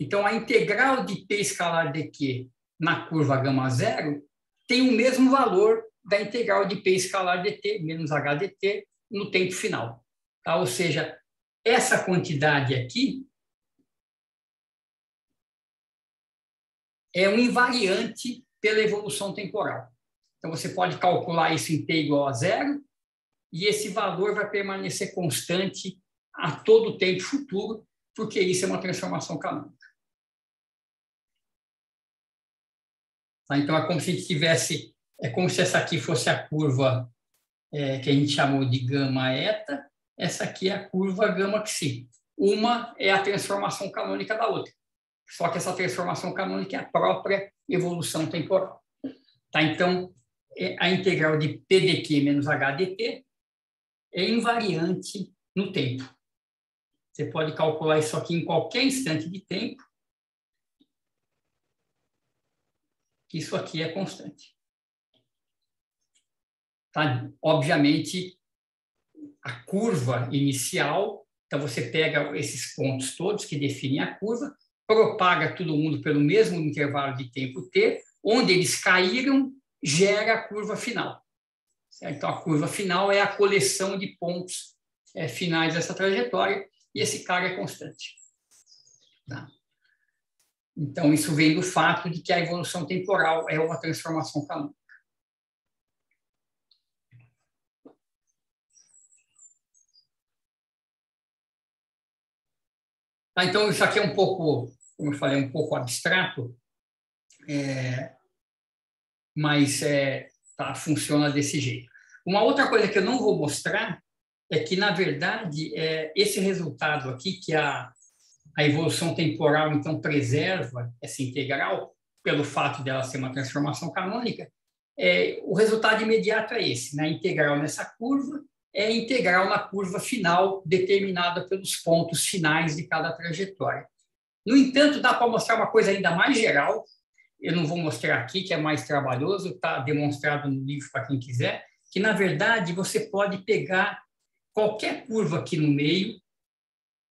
Então, a integral de p escalar dq na curva gama zero tem o mesmo valor da integral de P escalar dt menos h dt no tempo final. Tá? Ou seja, essa quantidade aqui é um invariante pela evolução temporal. Então, você pode calcular isso em t igual a zero, e esse valor vai permanecer constante a todo o tempo futuro, porque isso é uma transformação canônica. Tá? Então, é como se a gente tivesse, é como se essa aqui fosse a curva que a gente chamou de gama eta, essa aqui é a curva gama psi. Uma é a transformação canônica da outra. Só que essa transformação canônica é a própria evolução temporal. Tá? Então, a integral de P dq menos h dt é invariante no tempo. Você pode calcular isso aqui em qualquer instante de tempo, que isso aqui é constante. Tá? Obviamente, a curva inicial, então você pega esses pontos todos que definem a curva, propaga todo mundo pelo mesmo intervalo de tempo t, onde eles caíram, gera a curva final. Certo? Então, a curva final é a coleção de pontos finais dessa trajetória, e esse cara é constante. Tá? Então, isso vem do fato de que a evolução temporal é uma transformação canônica. Tá? Então, isso aqui é um pouco, como eu falei, um pouco abstrato, mas funciona desse jeito. Uma outra coisa que eu não vou mostrar é que, na verdade, esse resultado aqui, que a evolução temporal, então, preserva essa integral, pelo fato dela ser uma transformação canônica, o resultado imediato é esse, né? A integral nessa curva é a integral na curva final, determinada pelos pontos finais de cada trajetória. No entanto, dá para mostrar uma coisa ainda mais geral. Eu não vou mostrar aqui, que é mais trabalhoso, está demonstrado no livro para quem quiser, que, na verdade, você pode pegar qualquer curva aqui no meio,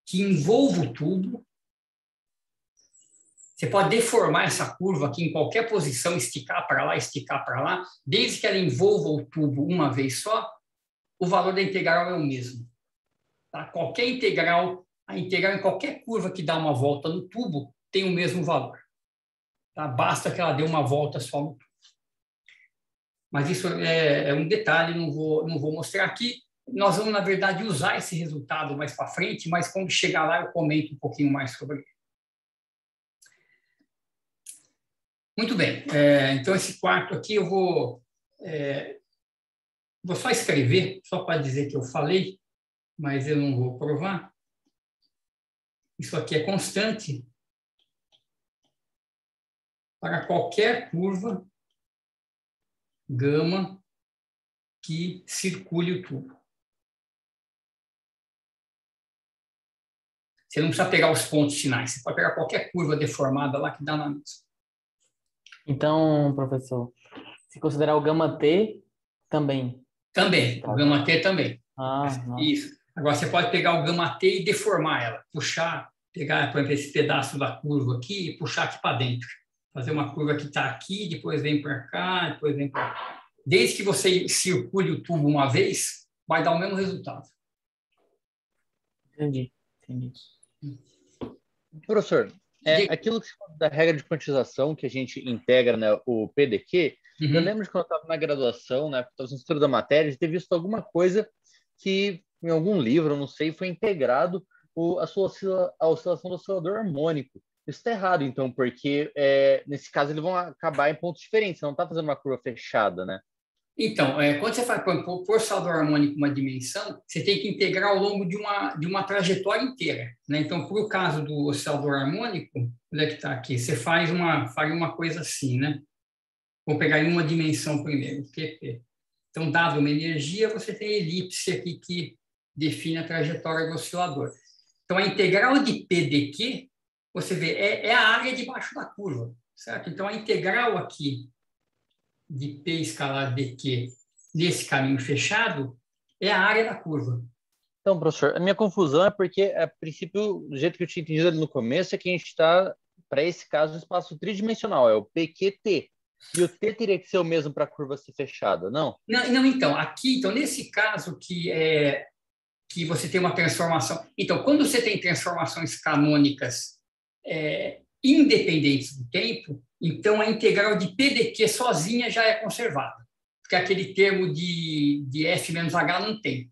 que envolva o tubo. Você pode deformar essa curva aqui em qualquer posição, esticar para lá, desde que ela envolva o tubo uma vez só, o valor da integral é o mesmo. Tá? Qualquer integral, a integral em qualquer curva que dá uma volta no tubo tem o mesmo valor. Tá? Basta que ela dê uma volta só no tubo. Mas isso é um detalhe, não vou mostrar aqui. Nós vamos, na verdade, usar esse resultado mais para frente, mas quando chegar lá eu comento um pouquinho mais sobre ele. Muito bem. Então, esse quarto aqui eu vou só escrever, só para dizer que eu falei, mas eu não vou provar. Isso aqui é constante para qualquer curva gama que circule o tubo. Você não precisa pegar os pontos finais, você pode pegar qualquer curva deformada lá que dá na mesma. Então, professor, se considerar o gama T, também. Também, o gama T também. Nossa. Isso. Agora, você pode pegar o gama T e deformar ela, puxar, pegar, por exemplo, esse pedaço da curva aqui e puxar aqui para dentro. Fazer uma curva que está aqui, depois vem para cá, depois vem para cá. Desde que você circule o tubo uma vez, vai dar o mesmo resultado. Entendi. Professor, aquilo que você falou da regra de quantização que a gente integra, né, o PDQ, eu lembro de quando eu estava na graduação, né, estava no estudo da matéria, de ter visto alguma coisa que, em algum livro, não sei, foi integrado a oscilação do oscilador harmônico. Isso está errado, então, porque nesse caso eles vão acabar em pontos diferentes, você não está fazendo uma curva fechada, né? Então, quando você faz por oscilador harmônico uma dimensão, você tem que integrar ao longo de uma trajetória inteira, né? Então, por o caso do oscilador harmônico, onde é que está aqui? Você faria uma coisa assim, né? Vou pegar em uma dimensão primeiro, QP. Então, dado uma energia, você tem a elipse aqui que define a trajetória do oscilador. Então, a integral de P dq, você vê, é a área debaixo da curva, certo? Então, a integral aqui de P escalar dq nesse caminho fechado é a área da curva. Então, professor, a minha confusão é porque, a princípio, do jeito que eu tinha entendido ali no começo, é que a gente está, para esse caso, um espaço tridimensional, é o PQT. E o T teria que ser o mesmo para a curva ser fechada, não? Não, então, nesse caso que você tem uma transformação. Então, quando você tem transformações canônicas independentes do tempo, então a integral de PdQ sozinha já é conservada, porque aquele termo de F menos H não tem.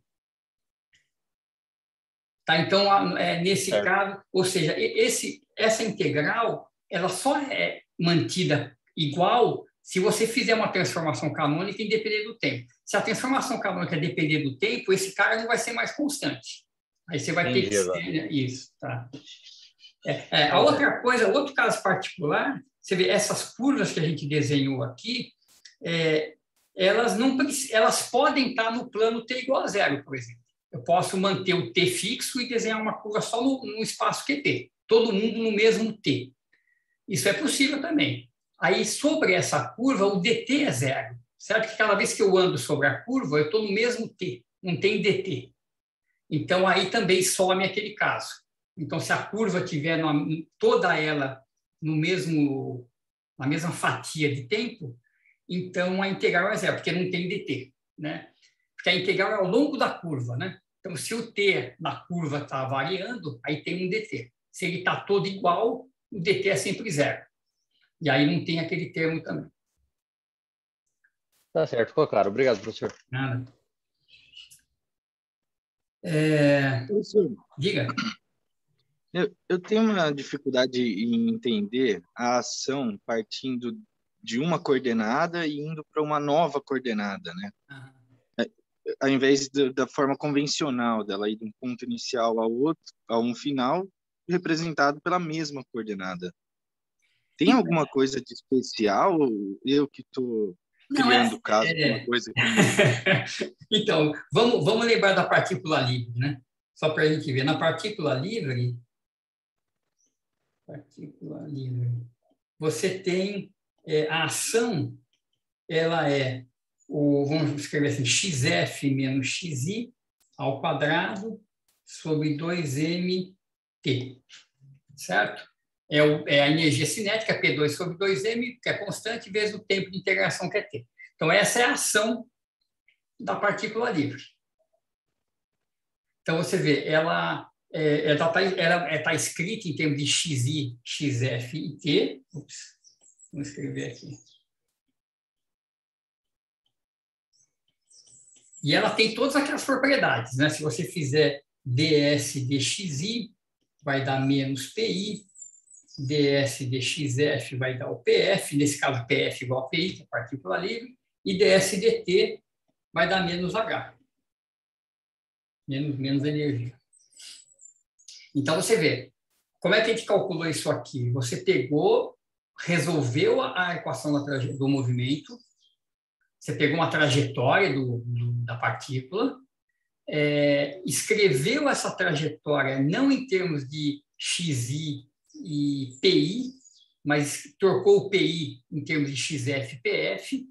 Tá? Então, nesse caso, ou seja, essa integral ela só é mantida igual se você fizer uma transformação canônica independente do tempo. Se a transformação canônica depender do tempo, esse cara não vai ser mais constante. Aí você vai ter que ser isso. Tá? A outra coisa, outro caso particular, você vê essas curvas que a gente desenhou aqui, elas podem estar no plano t igual a zero, por exemplo. Eu posso manter o t fixo e desenhar uma curva só no espaço QT, todo mundo no mesmo t. Isso é possível também. Aí, sobre essa curva, o dt é zero, certo? Que cada vez que eu ando sobre a curva, eu estou no mesmo t, não tem dt. Então, aí também some aquele caso. Então, se a curva tiver toda ela na mesma fatia de tempo, então a integral é zero, porque não tem dt, né? Porque a integral é ao longo da curva, né? Então, se o t na curva está variando, aí tem um dt. Se ele está todo igual, o dt é sempre zero. E aí não tem aquele termo também. Tá certo, ficou claro. Obrigado, professor. Nada. Diga. Eu tenho uma dificuldade em entender a ação partindo de uma coordenada e indo para uma nova coordenada, né? Ao invés da forma convencional dela ir de um ponto inicial a um final, representado pela mesma coordenada. Tem alguma coisa de especial? Eu que estou criando caso de uma coisa que... Então, vamos lembrar da partícula livre, né? Só para a gente ver. Na partícula livre, você tem a ação, ela vamos escrever assim, xf menos xi ao quadrado sobre 2mt, certo? É a energia cinética, P2 sobre 2m, que é constante, vezes o tempo de integração que é t. Então, essa é a ação da partícula livre. Então, você vê, ela está escrita em termos de xi, xf e t. Vamos escrever aqui. E ela tem todas aquelas propriedades, né? Se você fizer ds dxi, vai dar menos pi, ds dxf vai dar o pf, nesse caso pf igual a pi, que é a partícula livre, e ds dt vai dar menos h, menos energia. Então, você vê, como é que a gente calculou isso aqui? Você resolveu a equação do movimento, você pegou uma trajetória da partícula, escreveu essa trajetória não em termos de xi e pi, mas trocou o pi em termos de xf e pf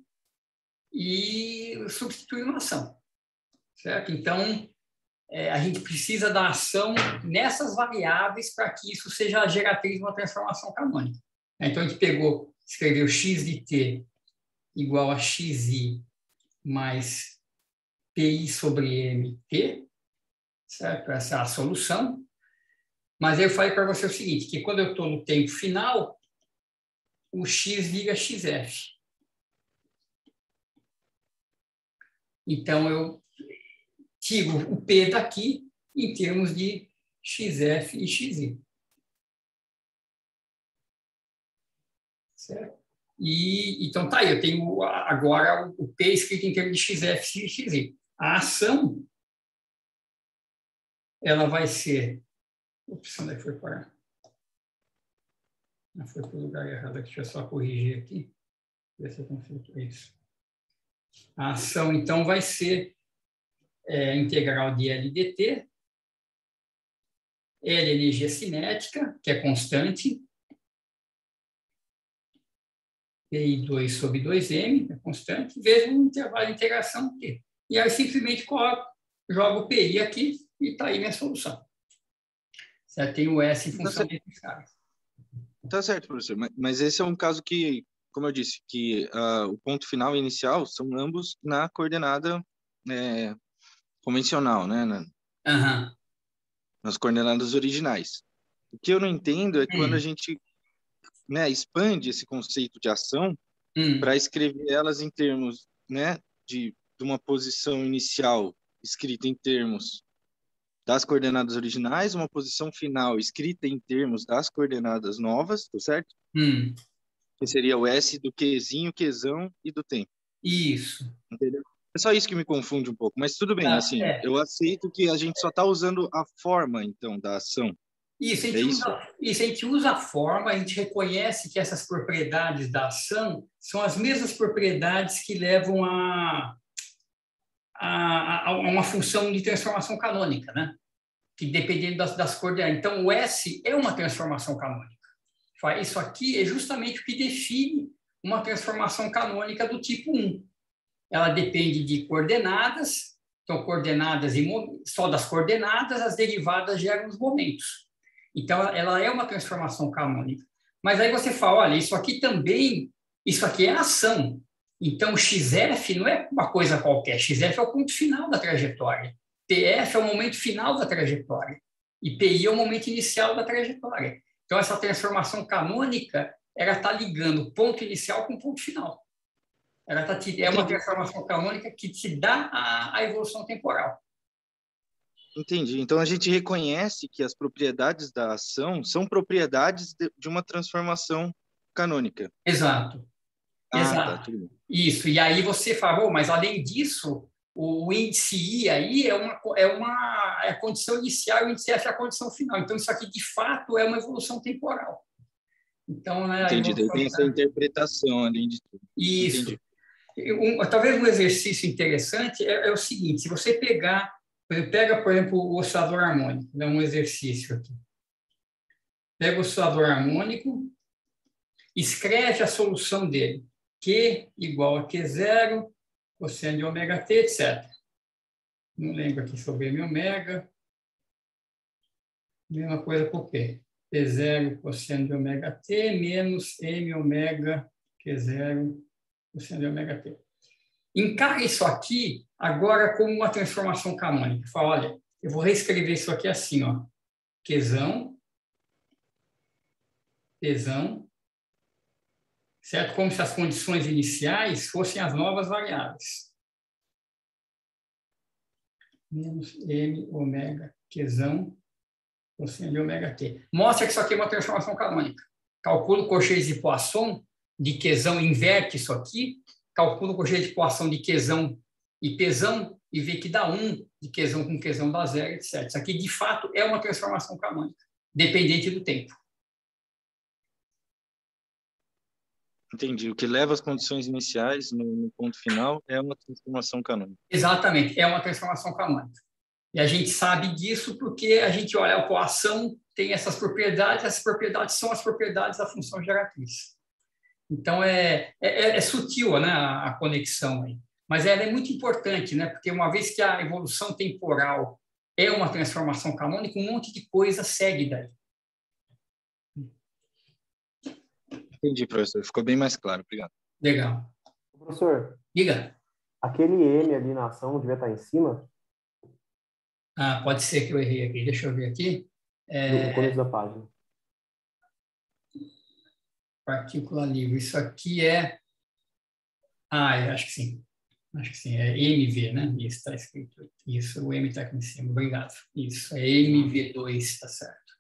e substituiu uma ação, certo? Então, a gente precisa da ação nessas variáveis para que isso seja a geratriz de uma transformação canônica. Então, a gente escreveu x de t igual a xi mais pi sobre mt, certo? Essa é a solução. Mas aí eu falei para você o seguinte, que quando eu estou no tempo final, o x vira xf. Então, eu tiro o p daqui em termos de xf e xi. Certo? Então, tá aí, eu tenho agora o p escrito em termos de xf e xi. A ação, ela vai ser... Ops, onde é que foi parar? Não foi para o lugar errado, deixa eu só corrigir aqui. Ver se eu consigo isso. A ação, então, vai ser integral de L dt. L é energia cinética, que é constante. Pi2 sobre 2m, é constante, vezes um intervalo de integração t. E aí, simplesmente, jogo o pi aqui e está aí minha solução. Você tem o S em função desses caras. Tá certo, professor. Mas esse é um caso que como eu disse, que o ponto final e inicial são ambos na coordenada convencional, né? Nas coordenadas originais. O que eu não entendo é quando a gente, né, expande esse conceito de ação para escrever elas em termos, né, de uma posição inicial escrita em termos das coordenadas originais, uma posição final escrita em termos das coordenadas novas, tá certo? Que seria o S do Qzinho, Qzão e do tempo. Isso. Entendeu? É só isso que me confunde um pouco, mas tudo bem, assim, eu aceito que a gente só está usando a forma, então, da ação. Isso, a gente usa a forma, a gente reconhece que essas propriedades da ação são as mesmas propriedades que levam a uma função de transformação canônica, né? Que dependendo das coordenadas. Então, o S é uma transformação canônica. Isso aqui é justamente o que define uma transformação canônica do tipo 1. Ela depende de coordenadas, então coordenadas só das coordenadas, as derivadas geram os momentos. Então, ela é uma transformação canônica. Mas aí você fala, olha, isso aqui é ação. Então, XF não é uma coisa qualquer, XF é o ponto final da trajetória. PF é o momento final da trajetória. E PI é o momento inicial da trajetória. Então, essa transformação canônica, ela está ligando o ponto inicial com o ponto final. É uma transformação canônica que te dá a evolução temporal. Entendi. Então, a gente reconhece que as propriedades da ação são propriedades de uma transformação canônica. Exato. Exato. Tá, tudo bem. Isso. E aí você falou, mas além disso, o índice I aí é a condição inicial, o índice F é a condição final. Então, isso aqui, de fato, é uma evolução temporal. Então, né, entendi. Daí tem essa interpretação, além de tudo. Isso. Entendi. Talvez um exercício interessante é o seguinte, se você pega, por exemplo, o oscilador harmônico, dá um exercício aqui. Pega o oscilador harmônico, escreve a solução dele. Q igual a Q0, cosseno de ômega t, etc. Não lembro aqui sobre M ômega. Mesma coisa para o P. P0 cosseno de ômega t menos M ômega Q0 cosseno de ômega t. Encara isso aqui agora como uma transformação canônica. Fala, olha, eu vou reescrever isso aqui assim, ó. Qzão, Pzão, certo? Como se as condições iniciais fossem as novas variáveis. Menos M ômega Qzão cosseno de ômega t. Mostra que isso aqui é uma transformação canônica. Calcula o cochete de Poisson de Qzão, inverte isso aqui, calcula o cochete de Poisson de Qzão e Pzão e vê que dá 1 de Qzão com Qzão dá 0, etc. Isso aqui, de fato, é uma transformação canônica, dependente do tempo. Entendi. O que leva às condições iniciais no ponto final é uma transformação canônica. Exatamente, é uma transformação canônica. E a gente sabe disso porque a gente olha a ação tem essas propriedades são as propriedades da função geratriz. Então, é sutil, né, a conexão aí. Mas ela é muito importante, né, porque uma vez que a evolução temporal é uma transformação canônica, um monte de coisa segue daí. Entendi, professor. Ficou bem mais claro. Obrigado. Legal. Professor, diga. Aquele M ali na ação devia estar em cima? Pode ser que eu errei aqui. Deixa eu ver aqui. No começo da página. Partícula livre. Isso aqui é... acho que sim. Acho que sim. É MV, né? Isso está escrito. Isso, o M está aqui em cima. Obrigado. Isso, é MV2, está certo.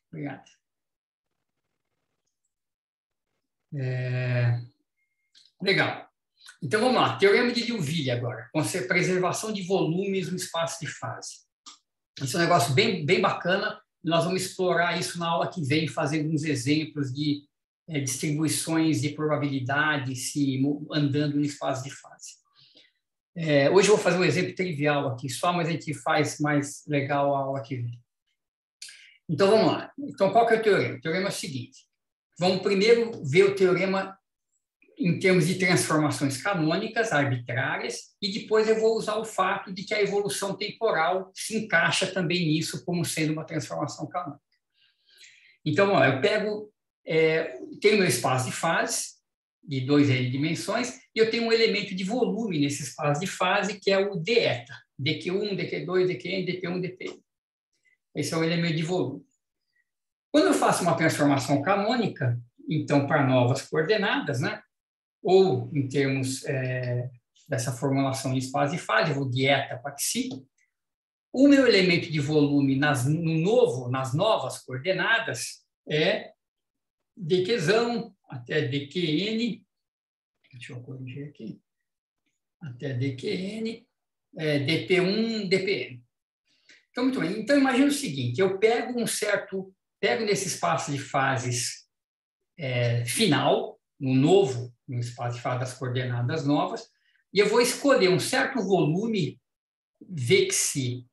Obrigado. Legal. Então, vamos lá. Teorema de Liouville agora. Preservação de volumes no espaço de fase. Isso é um negócio bem, bem bacana. Nós vamos explorar isso na aula que vem, fazendo uns exemplos de distribuições de probabilidade andando no espaço de fase. Hoje eu vou fazer um exemplo trivial aqui só, mas a gente faz mais legal a aula que vem. Então, vamos lá. Então, qual que é o teorema? O teorema é o seguinte. Vamos primeiro ver o teorema em termos de transformações canônicas, arbitrárias, e depois eu vou usar o fato de que a evolução temporal se encaixa também nisso como sendo uma transformação canônica. Então, eu tenho meu espaço de fases, de 2n dimensões, e eu tenho um elemento de volume nesse espaço de fase, que é o deta, dq1, dq2, dqn, dp1, dpn. Esse é o elemento de volume. Quando eu faço uma transformação canônica, então, para novas coordenadas, né? Ou em termos dessa formulação de espaço de fase, eu vou de eta para xi, o meu elemento de volume nas novas coordenadas é dqzão até dqn, deixa eu corrigir aqui, até dqn, dp1, dpn. Então, muito bem. Então, imagina o seguinte, eu pego nesse espaço de fases final, no espaço de fase das coordenadas novas, e eu vou escolher um certo volume vxi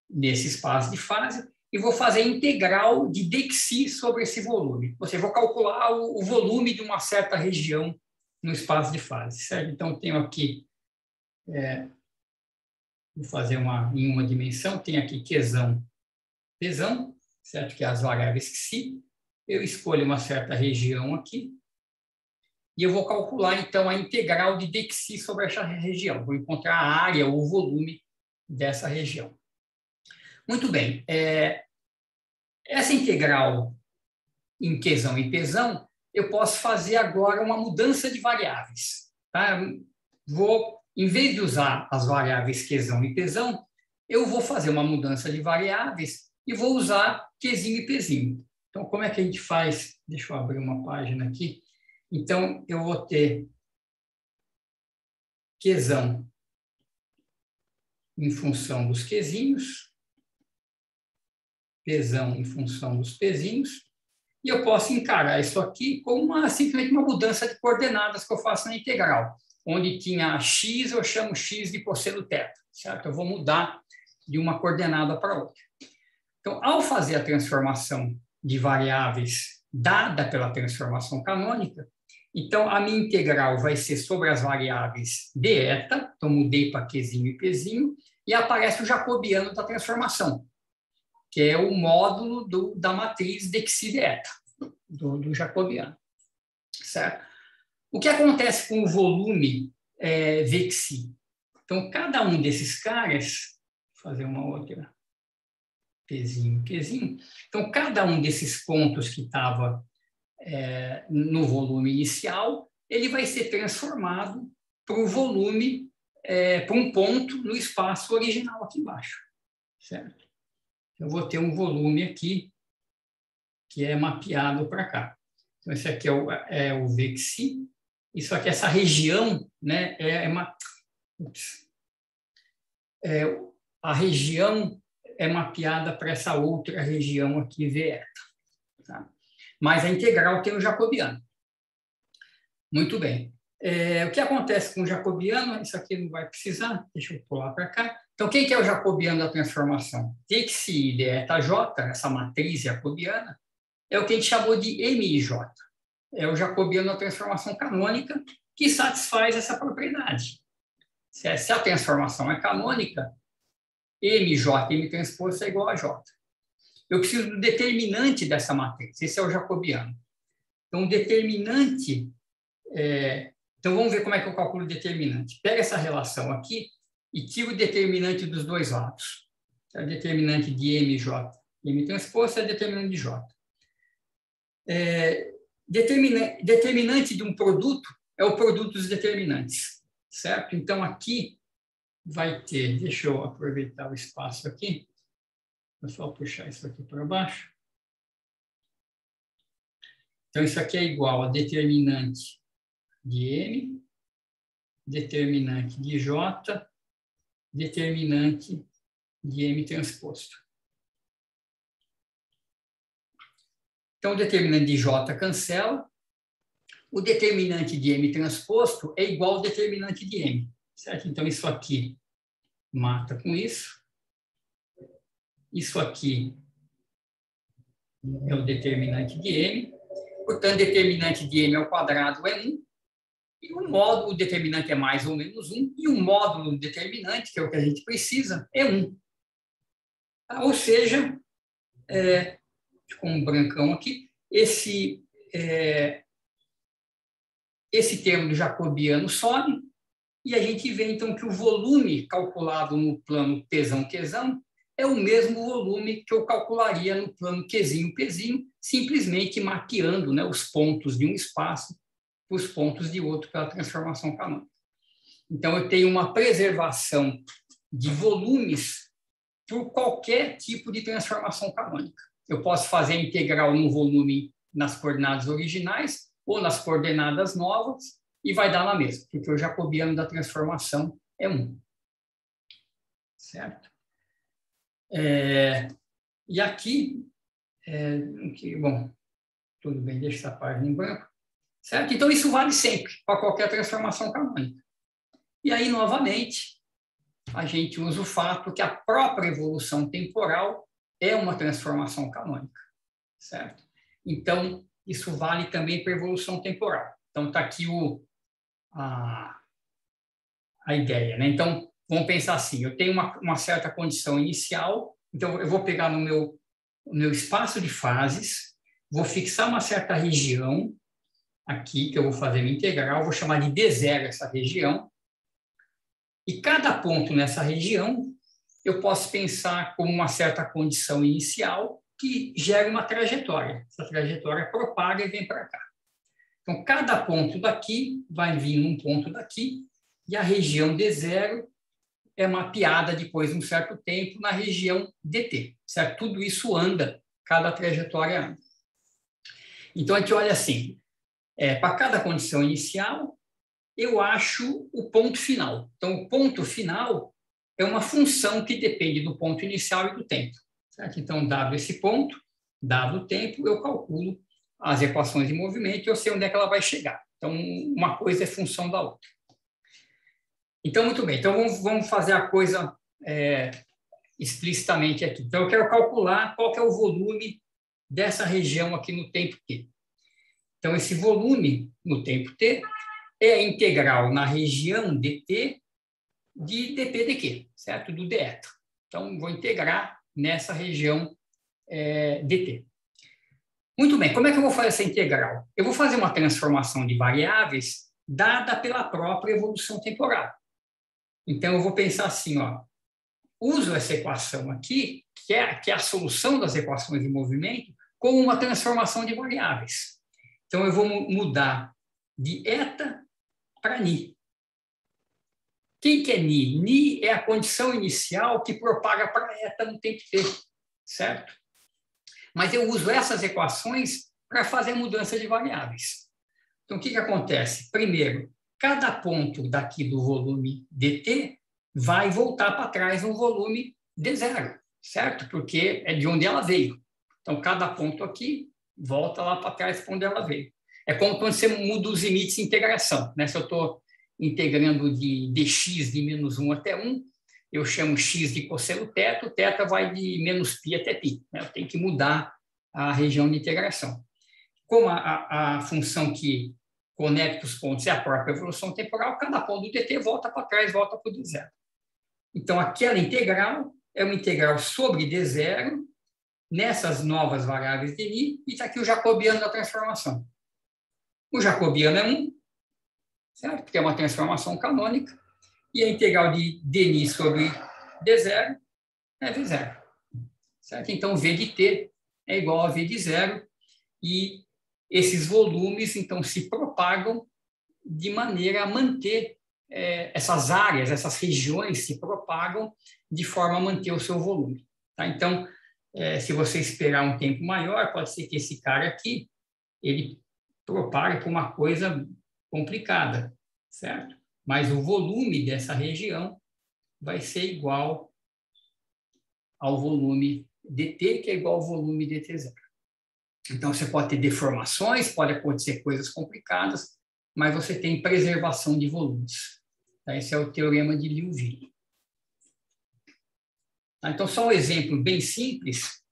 nesse espaço de fase e vou fazer a integral de dxi sobre esse volume. Ou seja, vou calcular o volume de uma certa região no espaço de fase, certo? Então, eu tenho aqui, vou fazer em uma dimensão, tenho aqui qzão, pzão, certo? Que é as variáveis xi. Eu escolho uma certa região aqui e eu vou calcular, então, a integral de dxi sobre essa região. Vou encontrar a área ou o volume dessa região. Muito bem. Essa integral em qzão e pzão, eu posso fazer agora uma mudança de variáveis. Tá? Em vez de usar as variáveis qzão e pzão, eu vou fazer uma mudança de variáveis e vou usar qzinho e pzinho. Então, como é que a gente faz? Deixa eu abrir uma página aqui. Então, eu vou ter qzão em função dos qzinhos, pzão em função dos pzinhos, e eu posso encarar isso aqui como simplesmente uma mudança de coordenadas que eu faço na integral. Onde tinha x, eu chamo x de cosseno θ, certo? Eu vou mudar de uma coordenada para outra. Então, ao fazer a transformação de variáveis dada pela transformação canônica, então a minha integral vai ser sobre as variáveis deta, então mudei para qzinho e pzinho, e aparece o jacobiano da transformação, que é o módulo da matriz dxi deta, do jacobiano, certo? O que acontece com o volume vxi? Então, cada um desses caras, vou fazer uma outra, pzinho, qzinho, então, cada um desses pontos que estava no volume inicial, ele vai ser transformado para o volume, para um ponto no espaço original aqui embaixo, certo? Eu vou ter um volume aqui que é mapeado para cá. Então, esse aqui é o vxi. Isso aqui, essa região, né, a região é mapeada para essa outra região aqui, veta. Tá? Mas a integral tem o jacobiano. Muito bem. O que acontece com o jacobiano? Isso aqui não vai precisar, deixa eu pular para cá. Então, quem que é o jacobiano da transformação? dxi deta j, essa matriz jacobiana, é o que a gente chamou de MIJ. É o jacobiano da transformação canônica que satisfaz essa propriedade. Se a transformação é canônica, MJ, M transposto é igual a J. Eu preciso do determinante dessa matriz. Esse é o jacobiano. Então, o determinante... Então, vamos ver como é que eu calculo o determinante. Pega essa relação aqui e tira o determinante dos dois lados. É o determinante de MJ. M transposto é o determinante de J. Determinante de um produto é o produto dos determinantes, certo? Então, aqui vai ter... Deixa eu aproveitar o espaço aqui. Vou só puxar isso aqui para baixo. Então, isso aqui é igual a determinante de M, determinante de J, determinante de M transposto. Então, o determinante de J cancela. O determinante de M transposto é igual ao determinante de M, certo? Então, isso aqui mata com isso. Isso aqui é o determinante de M. Portanto, determinante de M ao quadrado é 1. E o módulo determinante é mais ou menos 1. E o módulo determinante, que é o que a gente precisa, é 1. Ou seja, ficou um brancão aqui, esse termo do jacobiano sobe, e a gente vê, então, que o volume calculado no plano Pzão-Qzão é o mesmo volume que eu calcularia no plano Qzinho-Pzinho, simplesmente mapeando, né, os pontos de um espaço para os pontos de outro pela transformação canônica. Então, eu tenho uma preservação de volumes por qualquer tipo de transformação canônica. Eu posso fazer a integral no volume nas coordenadas originais ou nas coordenadas novas, e vai dar na mesma, porque o jacobiano da transformação é 1. Certo? E aqui, bom, tudo bem, deixa essa página em branco. Certo? Então, isso vale sempre, para qualquer transformação canônica. E aí, novamente, a gente usa o fato que a própria evolução temporal é uma transformação canônica. Certo? Então, isso vale também para a evolução temporal. Então, está aqui a ideia, né? Então, vamos pensar assim, eu tenho uma certa condição inicial, então eu vou pegar no meu espaço de fases, vou fixar uma certa região aqui, que eu vou fazer minha integral, vou chamar de D0 essa região, e cada ponto nessa região eu posso pensar como uma certa condição inicial que gera uma trajetória. Essa trajetória propaga e vem para cá. Então, cada ponto daqui vai vir num ponto daqui, e a região D0 é mapeada depois de um certo tempo na região DT. Certo? Tudo isso anda, cada trajetória anda. Então, a gente olha assim, para cada condição inicial, eu acho o ponto final. Então, o ponto final é uma função que depende do ponto inicial e do tempo. Certo? Então, dado esse ponto, dado o tempo, eu calculo as equações de movimento e eu sei onde é que ela vai chegar. Então, uma coisa é função da outra. Então, muito bem. Então, vamos fazer a coisa explicitamente aqui. Então, eu quero calcular qual que é o volume dessa região aqui no tempo t. Então, esse volume no tempo t é a integral na região dt de dp/dq, certo? Do deta. Então, vou integrar nessa região dt. Muito bem, como é que eu vou fazer essa integral? Eu vou fazer uma transformação de variáveis dada pela própria evolução temporal. Então, eu vou pensar assim, uso essa equação aqui, que é a solução das equações de movimento, como uma transformação de variáveis. Então, eu vou mudar de eta para ni. Quem que é ni? Ni é a condição inicial que propaga para eta no tempo t, certo? Mas eu uso essas equações para fazer mudança de variáveis. Então, o que acontece? Primeiro, cada ponto daqui do volume dt vai voltar para trás no volume d0, certo? Porque é de onde ela veio. Então, cada ponto aqui volta lá para trás para onde ela veio. É como quando você muda os limites de integração, né? Se eu estou integrando de dx de -1 até 1, eu chamo x de cosseno θ, o θ vai de -π até π. Né? Eu tenho que mudar a região de integração. Como a função que conecta os pontos é a própria evolução temporal, cada ponto do dt volta para trás, volta para o d0. Então, aquela integral é uma integral sobre d0 nessas novas variáveis de ni, e está aqui o jacobiano da transformação. O jacobiano é 1, certo? Porque é uma transformação canônica, e a integral de dni sobre d0 é v0. Certo? Então, v de t é igual a v de 0, e esses volumes, então, se propagam de maneira a manter essas áreas, essas regiões se propagam de forma a manter o seu volume. Tá? Então, se você esperar um tempo maior, pode ser que esse cara aqui, ele propague por uma coisa complicada, certo? Mas o volume dessa região vai ser igual ao volume dt, que é igual ao volume dt0. Então, você pode ter deformações, pode acontecer coisas complicadas, mas você tem preservação de volumes. Tá? Esse é o teorema de Liouville. Tá? Então, só um exemplo bem simples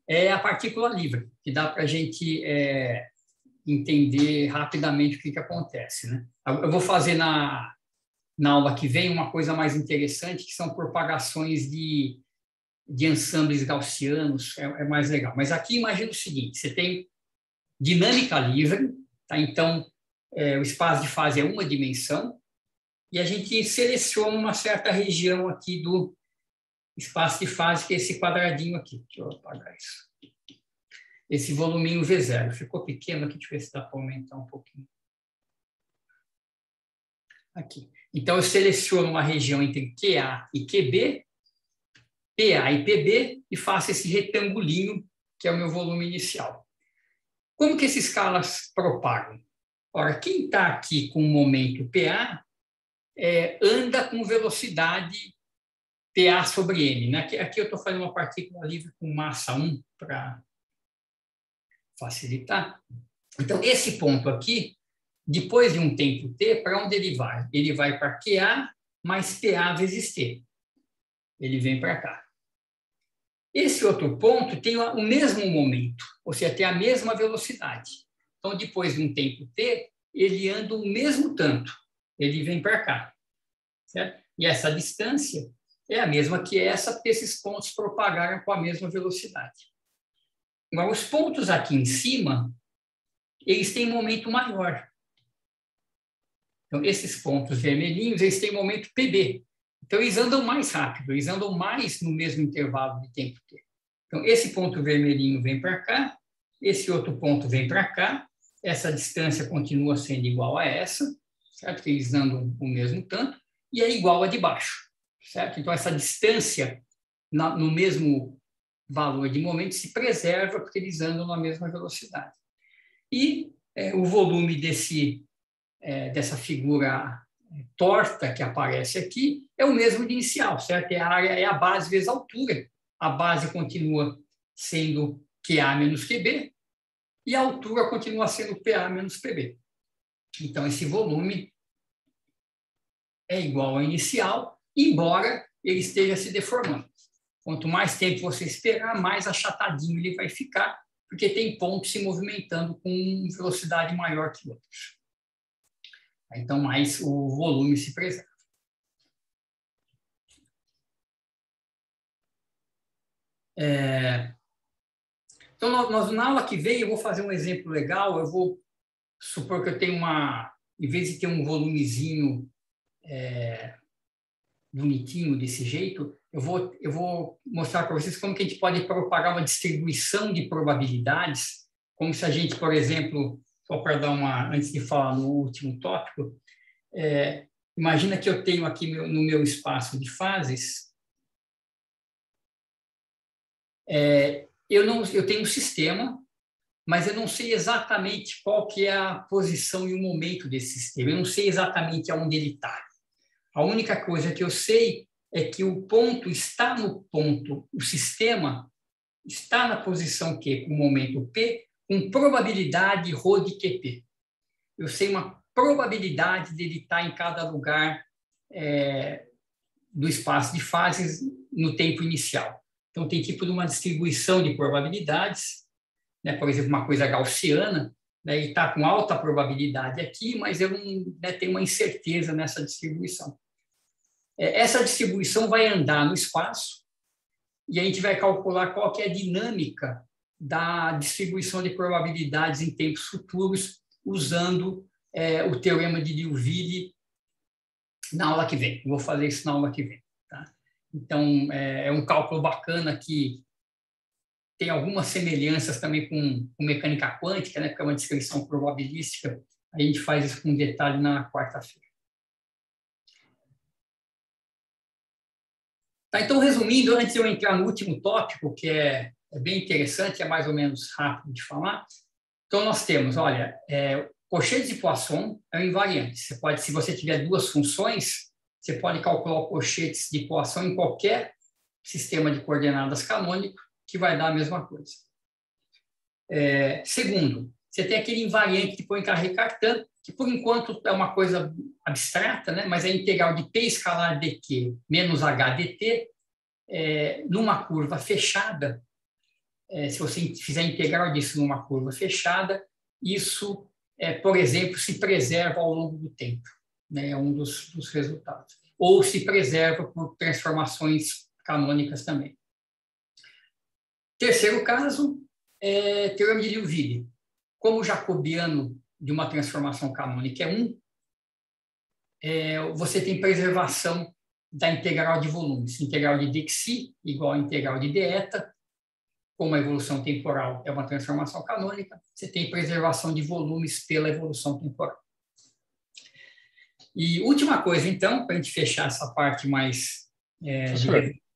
é a partícula livre, que dá para a gente entender rapidamente o que acontece. Né? Eu vou fazer na aula que vem uma coisa mais interessante, que são propagações de ensembles gaussianos, é mais legal. Mas aqui imagina o seguinte, você tem dinâmica livre, tá? Então, o espaço de fase é uma dimensão, e a gente seleciona uma certa região aqui do espaço de fase, que é esse quadradinho aqui. Deixa eu apagar isso. Esse voluminho V0. Ficou pequeno aqui, deixa eu ver se dá para aumentar um pouquinho. Aqui. Então, eu seleciono uma região entre QA e QB, PA e PB, e faço esse retangulinho, que é o meu volume inicial. Como que esses escalas propagam? Ora, quem está aqui com o momento PA anda com velocidade PA sobre M. Né? Aqui eu estou fazendo uma partícula livre com massa 1 para facilitar. Então, esse ponto aqui, depois de um tempo T, para onde ele vai? Ele vai para QA mais PA vezes T. Ele vem para cá. Esse outro ponto tem o mesmo momento, ou seja, tem a mesma velocidade. Então, depois de um tempo T, ele anda o mesmo tanto. Ele vem para cá. Certo? E essa distância é a mesma que essa, porque esses pontos propagaram com a mesma velocidade. Agora, os pontos aqui em cima, eles têm momento maior. Então, esses pontos vermelhinhos, eles têm momento PB. Então, eles andam mais rápido, eles andam mais no mesmo intervalo de tempo T. Então, esse ponto vermelhinho vem para cá, esse outro ponto vem para cá, essa distância continua sendo igual a essa, certo? Que eles andam o mesmo tanto, e é igual a de baixo, certo? Então, essa distância no mesmo valor de momento se preserva porque eles andam na mesma velocidade. E o volume dessa figura torta que aparece aqui é o mesmo de inicial, certo? A área é a base vezes a altura. A base continua sendo QA menos QB e a altura continua sendo PA menos PB. Então, esse volume é igual ao inicial, embora ele esteja se deformando. Quanto mais tempo você esperar, mais achatadinho ele vai ficar, porque tem pontos se movimentando com velocidade maior que outros. Então, mais o volume se preserva. Então, na aula que vem, eu vou fazer um exemplo legal. Eu vou supor que eu tenho em vez de ter um volumezinho bonitinho desse jeito, eu vou mostrar para vocês como que a gente pode propagar uma distribuição de probabilidades, como se a gente, por exemplo, só para dar antes de falar no último tópico, imagina que eu tenho aqui no meu espaço de fases, eu tenho um sistema, mas eu não sei exatamente qual que é a posição e o momento desse sistema, eu não sei exatamente aonde ele está. A única coisa que eu sei é que o ponto está no ponto, o sistema está na posição Q, com o momento P, com probabilidade ρ de QP. Eu sei uma probabilidade dele estar em cada lugar do espaço de fases no tempo inicial. Então, tem tipo de uma distribuição de probabilidades, né? Por exemplo, uma coisa gaussiana, né? E está com alta probabilidade aqui, mas eu não tenho uma incerteza nessa distribuição. Essa distribuição vai andar no espaço e a gente vai calcular qual que é a dinâmica da distribuição de probabilidades em tempos futuros usando o teorema de Liouville na aula que vem. Eu vou fazer isso na aula que vem. Tá? Então, é um cálculo bacana que tem algumas semelhanças também com mecânica quântica, né? Porque é uma descrição probabilística. A gente faz isso com detalhe na quarta-feira. Tá, então, resumindo, antes de eu entrar no último tópico, que é bem interessante, é mais ou menos rápido de falar. Então, nós temos, olha, cochetes de Poisson é um invariante. Você pode, se você tiver duas funções, você pode calcular o cochetes de Poisson em qualquer sistema de coordenadas canônico, que vai dar a mesma coisa. Segundo, você tem aquele invariante de Poincaré-Cartan, que por enquanto é uma coisa abstrata, né? Mas é a integral de P escalar dq menos h dt numa curva fechada. Se você fizer a integral disso numa curva fechada, isso, por exemplo, se preserva ao longo do tempo. Né? É um dos resultados. Ou se preserva por transformações canônicas também. Terceiro caso, teorema de Liouville. Como o jacobiano de uma transformação canônica é 1, você tem preservação da integral de volumes. Integral de dxi igual a integral de deta. Como a evolução temporal é uma transformação canônica, você tem preservação de volumes pela evolução temporal. E última coisa, então, para a gente fechar essa parte mais...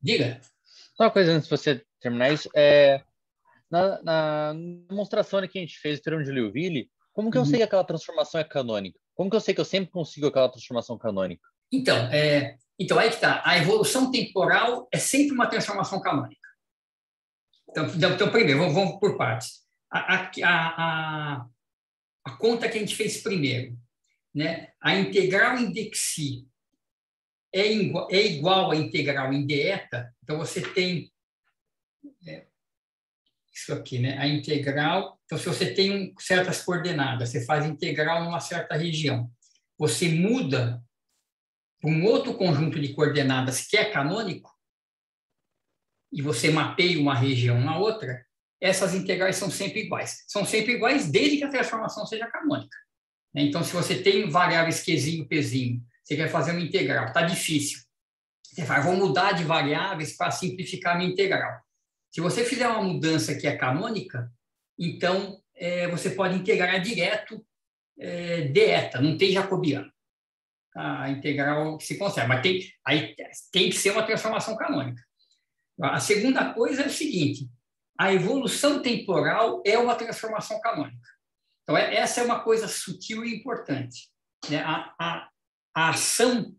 Diga. Só uma coisa antes de você terminar isso. Na demonstração que a gente fez do Teorema de Liouville, como que eu sei que aquela transformação é canônica? Como que eu sei que eu sempre consigo aquela transformação canônica? Então, aí que está. A evolução temporal é sempre uma transformação canônica. Então primeiro, vamos por partes. A conta que a gente fez primeiro, né? A integral em dxi é igual à integral em deta, então você tem isso aqui, né? A integral. Então, se você tem certas coordenadas, você faz integral numa certa região, você muda para um outro conjunto de coordenadas que é canônico, e você mapeia uma região na outra, essas integrais são sempre iguais. São sempre iguais desde que a transformação seja canônica. Então, se você tem variáveis Qzinho, Pzinho, você quer fazer uma integral, está difícil. Você fala, vou mudar de variáveis para simplificar a minha integral. Se você fizer uma mudança que é canônica, então você pode integrar direto deta, não tem jacobiano. A integral se consegue, mas tem que ser uma transformação canônica. A segunda coisa é o seguinte, a evolução temporal é uma transformação canônica. Então, essa é uma coisa sutil e importante, né? A ação,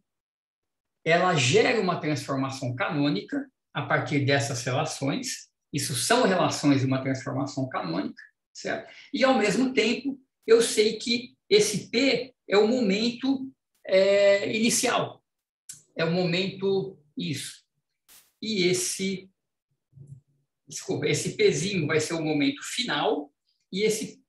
ela gera uma transformação canônica a partir dessas relações. Isso são relações de uma transformação canônica, certo? E, ao mesmo tempo, eu sei que esse P é o momento inicial, é o momento isso. E esse Pzinho vai ser o momento final e esse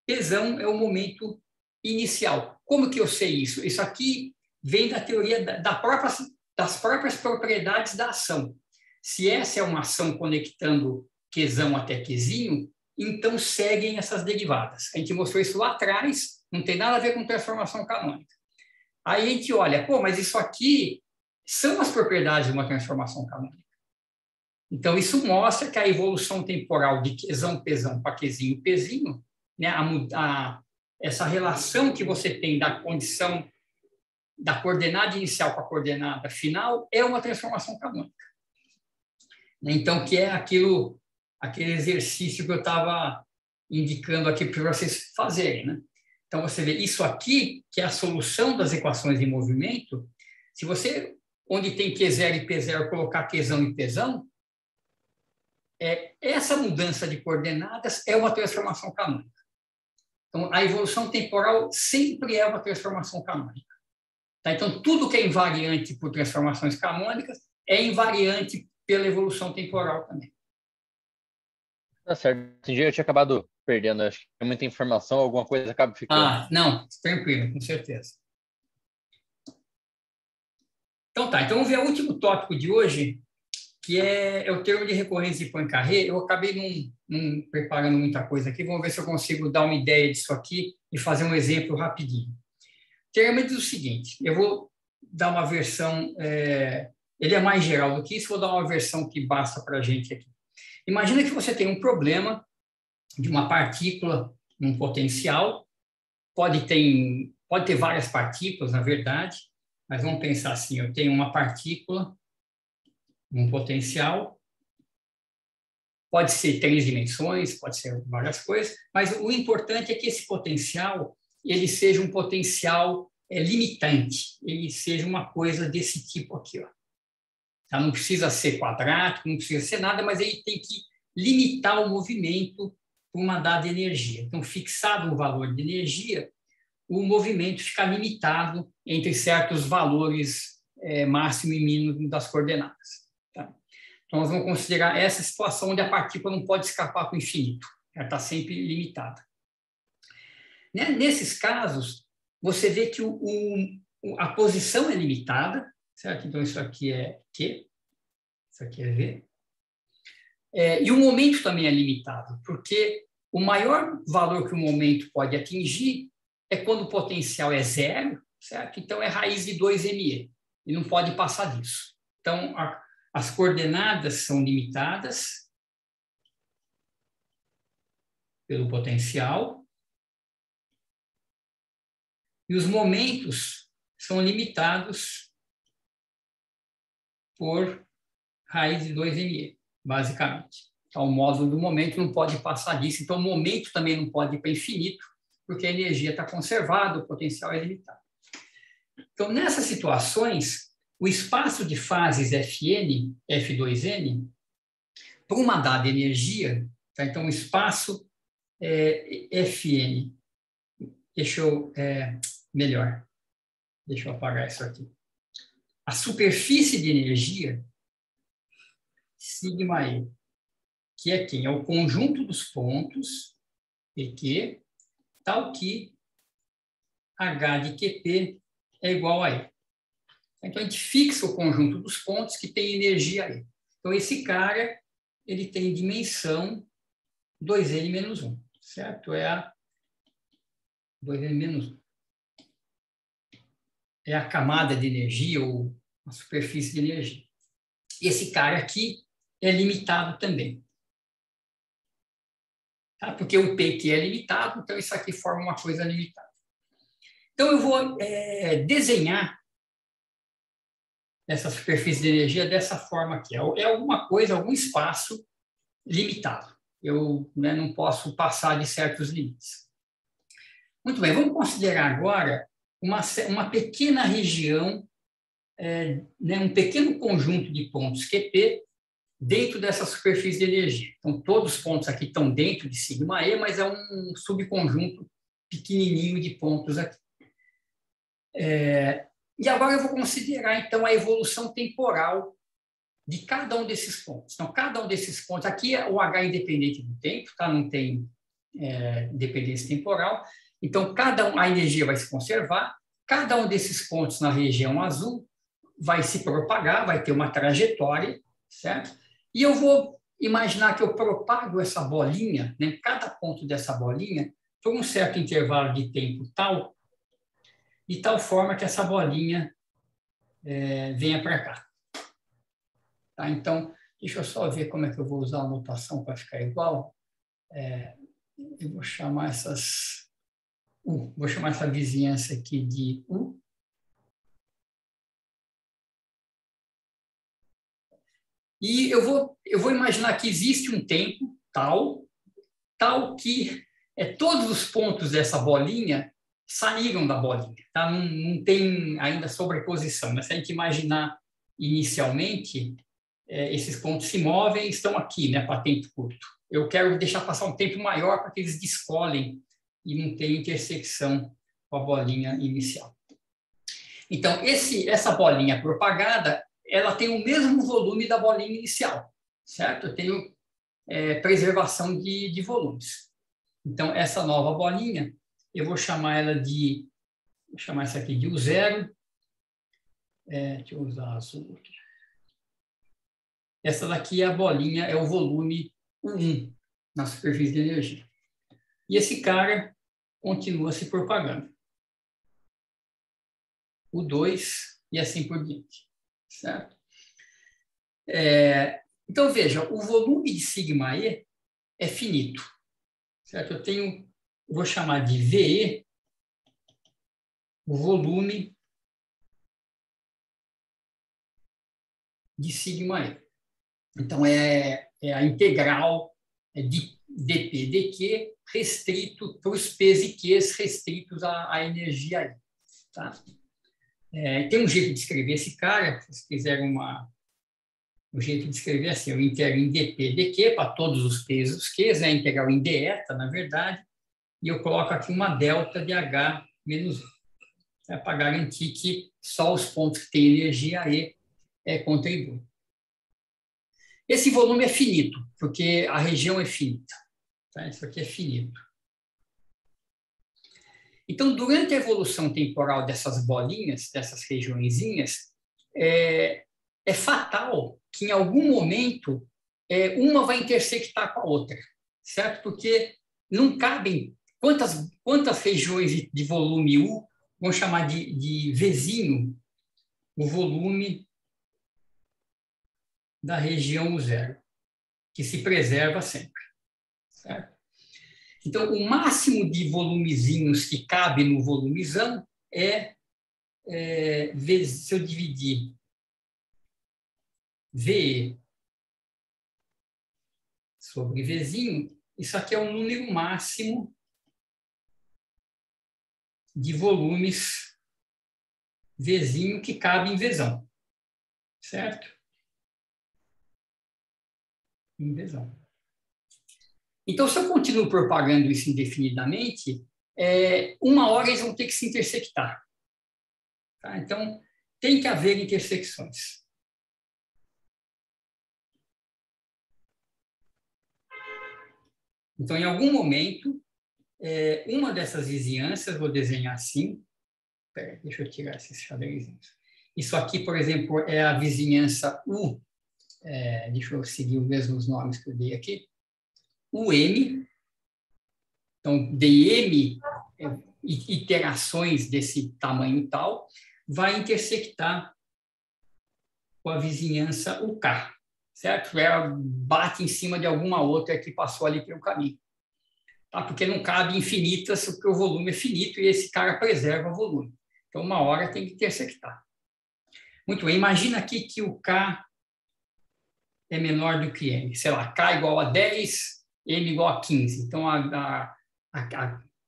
Pzão é o momento inicial. Como que eu sei isso? Isso aqui vem da teoria das próprias propriedades da ação. Se essa é uma ação conectando Qzão até Qzinho, então seguem essas derivadas. A gente mostrou isso lá atrás, não tem nada a ver com transformação canônica. Aí a gente olha, mas isso aqui são as propriedades de uma transformação canônica. Então, isso mostra que a evolução temporal de Qzão, Pzão para Qzinho, Pzinho, né, essa relação que você tem da condição da coordenada inicial com a coordenada final é uma transformação canônica. Então, que é aquele exercício que eu estava indicando aqui para vocês fazerem, né? Então, você vê isso aqui, que é a solução das equações de movimento. Se você, onde tem Q0 e P0, colocar Qzão e Pzão, essa mudança de coordenadas é uma transformação canônica. Então, a evolução temporal sempre é uma transformação canônica. Tá? Então, tudo que é invariante por transformações canônicas é invariante pela evolução temporal também. Tá certo. Esse dia eu tinha acabado perdendo, acho que é muita informação, alguma coisa acaba ficando. Não, tranquilo, com certeza. Então tá, então vamos ver o último tópico de hoje, que é o termo de recorrência de Poincaré. Eu acabei não preparando muita coisa aqui, vamos ver se eu consigo dar uma ideia disso aqui e fazer um exemplo rapidinho. O termo diz o seguinte, eu vou dar uma versão, ele é mais geral do que isso, vou dar uma versão que basta para a gente aqui. Imagina que você tem um problema de uma partícula num potencial, pode ter várias partículas, na verdade, mas vamos pensar assim, eu tenho uma partícula num potencial, pode ser 3 dimensões, pode ser várias coisas, mas o importante é que esse potencial ele seja um potencial limitante, ele seja uma coisa desse tipo aqui, ó. Tá? Não precisa ser quadrático, não precisa ser nada, mas ele tem que limitar o movimento por uma dada energia. Então, fixado um valor de energia, o movimento fica limitado entre certos valores máximo e mínimo das coordenadas. Tá? Então, nós vamos considerar essa situação onde a partícula não pode escapar para o infinito. Ela está sempre limitada. Nesses casos, você vê que a posição é limitada, certo? Então, isso aqui é Q, isso aqui é V. E o momento também é limitado, porque O maior valor que o momento pode atingir é quando o potencial é zero, certo? Então, é raiz de 2ME, e não pode passar disso. Então, as coordenadas são limitadas pelo potencial e os momentos são limitados por raiz de 2ME, basicamente. Então, o módulo do momento não pode passar disso. Então, o momento também não pode ir para infinito, porque a energia está conservada, o potencial é limitado. Então, nessas situações, o espaço de fases Fn, F2n, para uma dada energia, tá? Então, o espaço Fn, deixa eu apagar isso aqui. A superfície de energia, sigma E, que é quem? É o conjunto dos pontos, PQ, tal que H de QP é igual a E. Então, a gente fixa o conjunto dos pontos que tem energia E. Então, esse cara, ele tem dimensão 2N menos 1, certo? É a 2N menos 1. É a camada de energia ou a superfície de energia. Esse cara aqui é limitado também. Tá? Porque o PQ é limitado, então isso aqui forma uma coisa limitada. Então, eu vou desenhar essa superfície de energia dessa forma aqui. É alguma coisa, algum espaço limitado. Eu não posso passar de certos limites. Muito bem, vamos considerar agora uma pequena região, um pequeno conjunto de pontos QP dentro dessa superfície de energia. Então, todos os pontos aqui estão dentro de sigma E, mas é um subconjunto pequenininho de pontos aqui. E agora eu vou considerar, então, a evolução temporal de cada um desses pontos. Então, cada um desses pontos, aqui é o H independente do tempo, tá? Não tem dependência temporal. Então, a energia vai se conservar, cada um desses pontos na região azul vai se propagar, vai ter uma trajetória, certo? E eu vou imaginar que eu propago essa bolinha, cada ponto dessa bolinha, por um certo intervalo de tempo tal, de tal forma que essa bolinha venha para cá. Tá? Então, deixa eu só ver como é que eu vou usar a notação para ficar igual. Eu vou chamar vou chamar essa vizinhança aqui de U. E eu vou imaginar que existe um tempo tal que todos os pontos dessa bolinha saíram da bolinha. Tá? Não tem ainda sobreposição, mas se a gente imaginar inicialmente, esses pontos se movem e estão aqui, para tempo curto. Eu quero deixar passar um tempo maior para que eles descolem e não tenha intersecção com a bolinha inicial. Então, essa bolinha propagada, ela tem o mesmo volume da bolinha inicial, certo? Eu tenho preservação de volumes. Então, essa nova bolinha, eu vou chamar ela vou chamar essa aqui de U0. Deixa eu usar azul aqui. Essa daqui é a bolinha, é o volume U1 na superfície de energia. E esse cara continua se propagando. U2 e assim por diante. Certo? Então, veja, o volume de sigma E é finito. Certo? Eu vou chamar de VE o volume de sigma E. Então, é a integral de dP dQ restrito para os P's e Q's restritos à energia I. Tá? Tem um jeito de escrever esse cara, se vocês quiserem um jeito de escrever assim, eu integro em dP dQ para todos os P's e os Q's, integral em deta, na verdade, e eu coloco aqui uma delta de H menos 1, para garantir que só os pontos que têm energia E contribuem. Esse volume é finito, porque a região é finita. Tá? Isso aqui é finito. Então, durante a evolução temporal dessas bolinhas, dessas regiõezinhas, é fatal que em algum momento uma vai intersectar com a outra, certo? Porque não cabem, quantas regiões de volume U, vamos chamar de Vzinho, o volume da região U0, que se preserva sempre. Certo? Então, o máximo de volumezinhos que cabe no volumezão se eu dividir VE sobre Vzinho, isso aqui é o número máximo de volumes Vzinho que cabe em Vzão. Certo? Em Vzão. Então, se eu continuo propagando isso indefinidamente, uma hora eles vão ter que se intersectar. Tá? Então, tem que haver intersecções. Então, em algum momento, uma dessas vizinhanças, vou desenhar assim. Pera, deixa eu tirar esses xadrezinhos. Isso aqui, por exemplo, é a vizinhança U. Deixa eu seguir os mesmos nomes que eu dei aqui. UM. Então, DM, iterações desse tamanho tal, vai intersectar com a vizinhança UK. Certo? Ela bate em cima de alguma outra que passou ali pelo caminho. Tá? Porque não cabe infinitas, porque o volume é finito e esse cara preserva o volume. Então, uma hora tem que intersectar. Muito bem, imagina aqui que o K é menor do que M. Sei lá, K igual a 10, M igual a 15. Então, a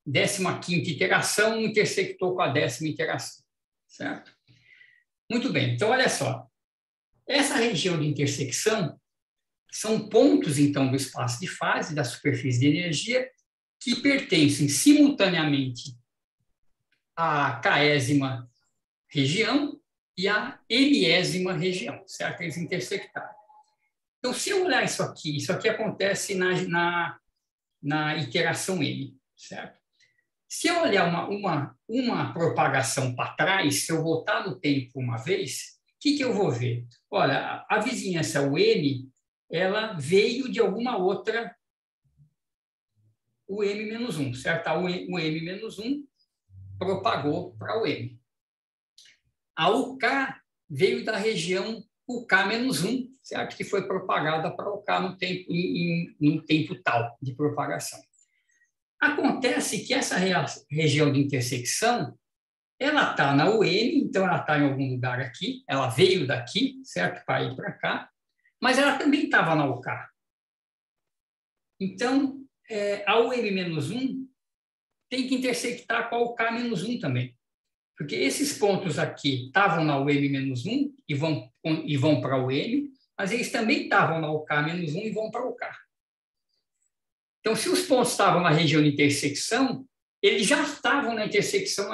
15ª iteração intersectou com a 10ª iteração. Certo? Muito bem, então, olha só. Essa região de intersecção são pontos, então, do espaço de fase, da superfície de energia, que pertencem simultaneamente à Késima região e à Mésima região, certo? Eles intersectaram. Então, se eu olhar isso aqui acontece na iteração M, certo? Se eu olhar uma propagação para trás, se eu voltar no tempo uma vez, o que eu vou ver? Olha, a vizinhança UM, ela veio de alguma outra UM-1, certo? A UM-1 propagou para a UM. A UK veio da região UK-1, certo? Que foi propagada para a UK num tempo tal de propagação. Acontece que essa região de intersecção ela está na UM, então ela está em algum lugar aqui, ela veio daqui, certo? Para ir para cá, mas ela também estava na UK. Então, a UM-1 tem que intersectar com a UK-1 também. Porque esses pontos aqui estavam na UM-1 e vão para a UM, mas eles também estavam na UK-1 e vão para a UK. Então, se os pontos estavam na região de intersecção, eles já estavam na intersecção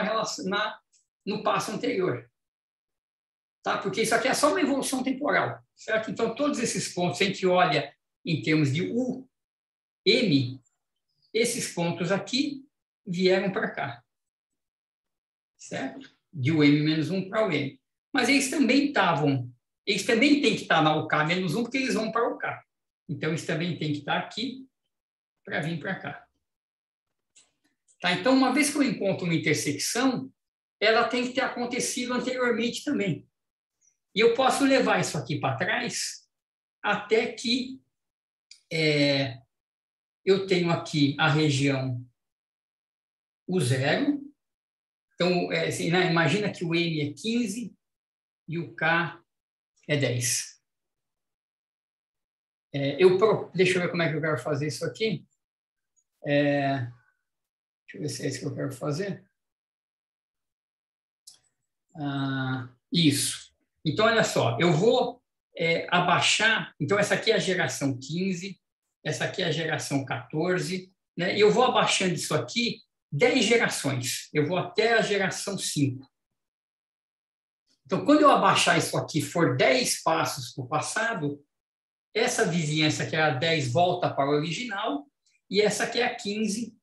no passo anterior. Tá? Porque isso aqui é só uma evolução temporal. Certo? Então, todos esses pontos, se a gente olha em termos de U, M, esses pontos aqui vieram para cá. Certo? De UM-1 para o M. Mas eles também têm que estar na UK-1 porque eles vão para a UK. Então, eles também têm que estar aqui para vir para cá. Tá? Então, uma vez que eu encontro uma intersecção, ela tem que ter acontecido anteriormente também. E eu posso levar isso aqui para trás até que eu tenho aqui a região U0. Então, assim, né? Imagina que o M é 15 e o K é 10. Deixa eu ver como é que eu quero fazer isso aqui. Deixa eu ver se é isso que eu quero fazer. Isso. Então, olha só, eu vou abaixar. Então, essa aqui é a geração 15, essa aqui é a geração 14, né? E eu vou abaixando isso aqui 10 gerações. Eu vou até a geração 5. Então, quando eu abaixar isso aqui for 10 passos para o passado, essa vizinhança que é a 10 volta para o original, e essa aqui é a 15,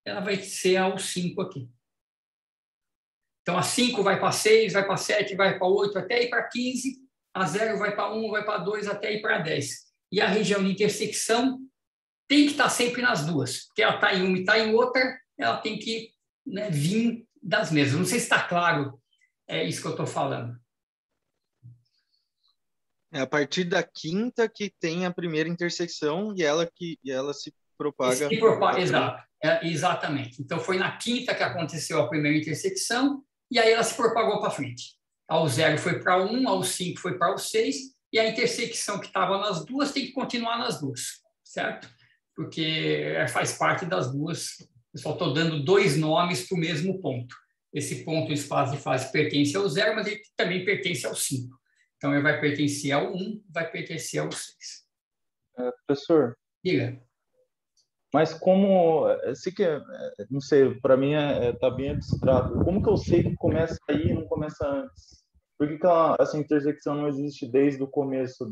ela vai ser a 5 aqui. Então, a 5 vai para 6, vai para 7, vai para 8, até ir para 15, a 0 vai para 1, vai para 2, até ir para 10. E a região de intersecção tem que estar sempre nas duas, porque ela está em uma e está em outra, ela tem que, né, vir das mesmas. Não sei se está claro isso que eu estou falando. É a partir da quinta que tem a primeira intersecção e ela se propaga. Exato, exatamente. Então, foi na quinta que aconteceu a primeira intersecção e aí ela se propagou para frente. Ao 0 foi para 1, ao 5 foi para o 6, e a intersecção que estava nas duas tem que continuar nas duas, certo? Porque faz parte das duas. Eu só estou dando 2 nomes para o mesmo ponto. Esse ponto, o espaço de fase, pertence ao 0, mas ele também pertence ao 5. Então, ele vai pertencer ao 1, vai pertencer ao 6. Professor? Diga. Mas como, não sei, para mim tá bem abstrato. Como que eu sei que começa aí e não começa antes? Por que essa intersecção não existe desde o começo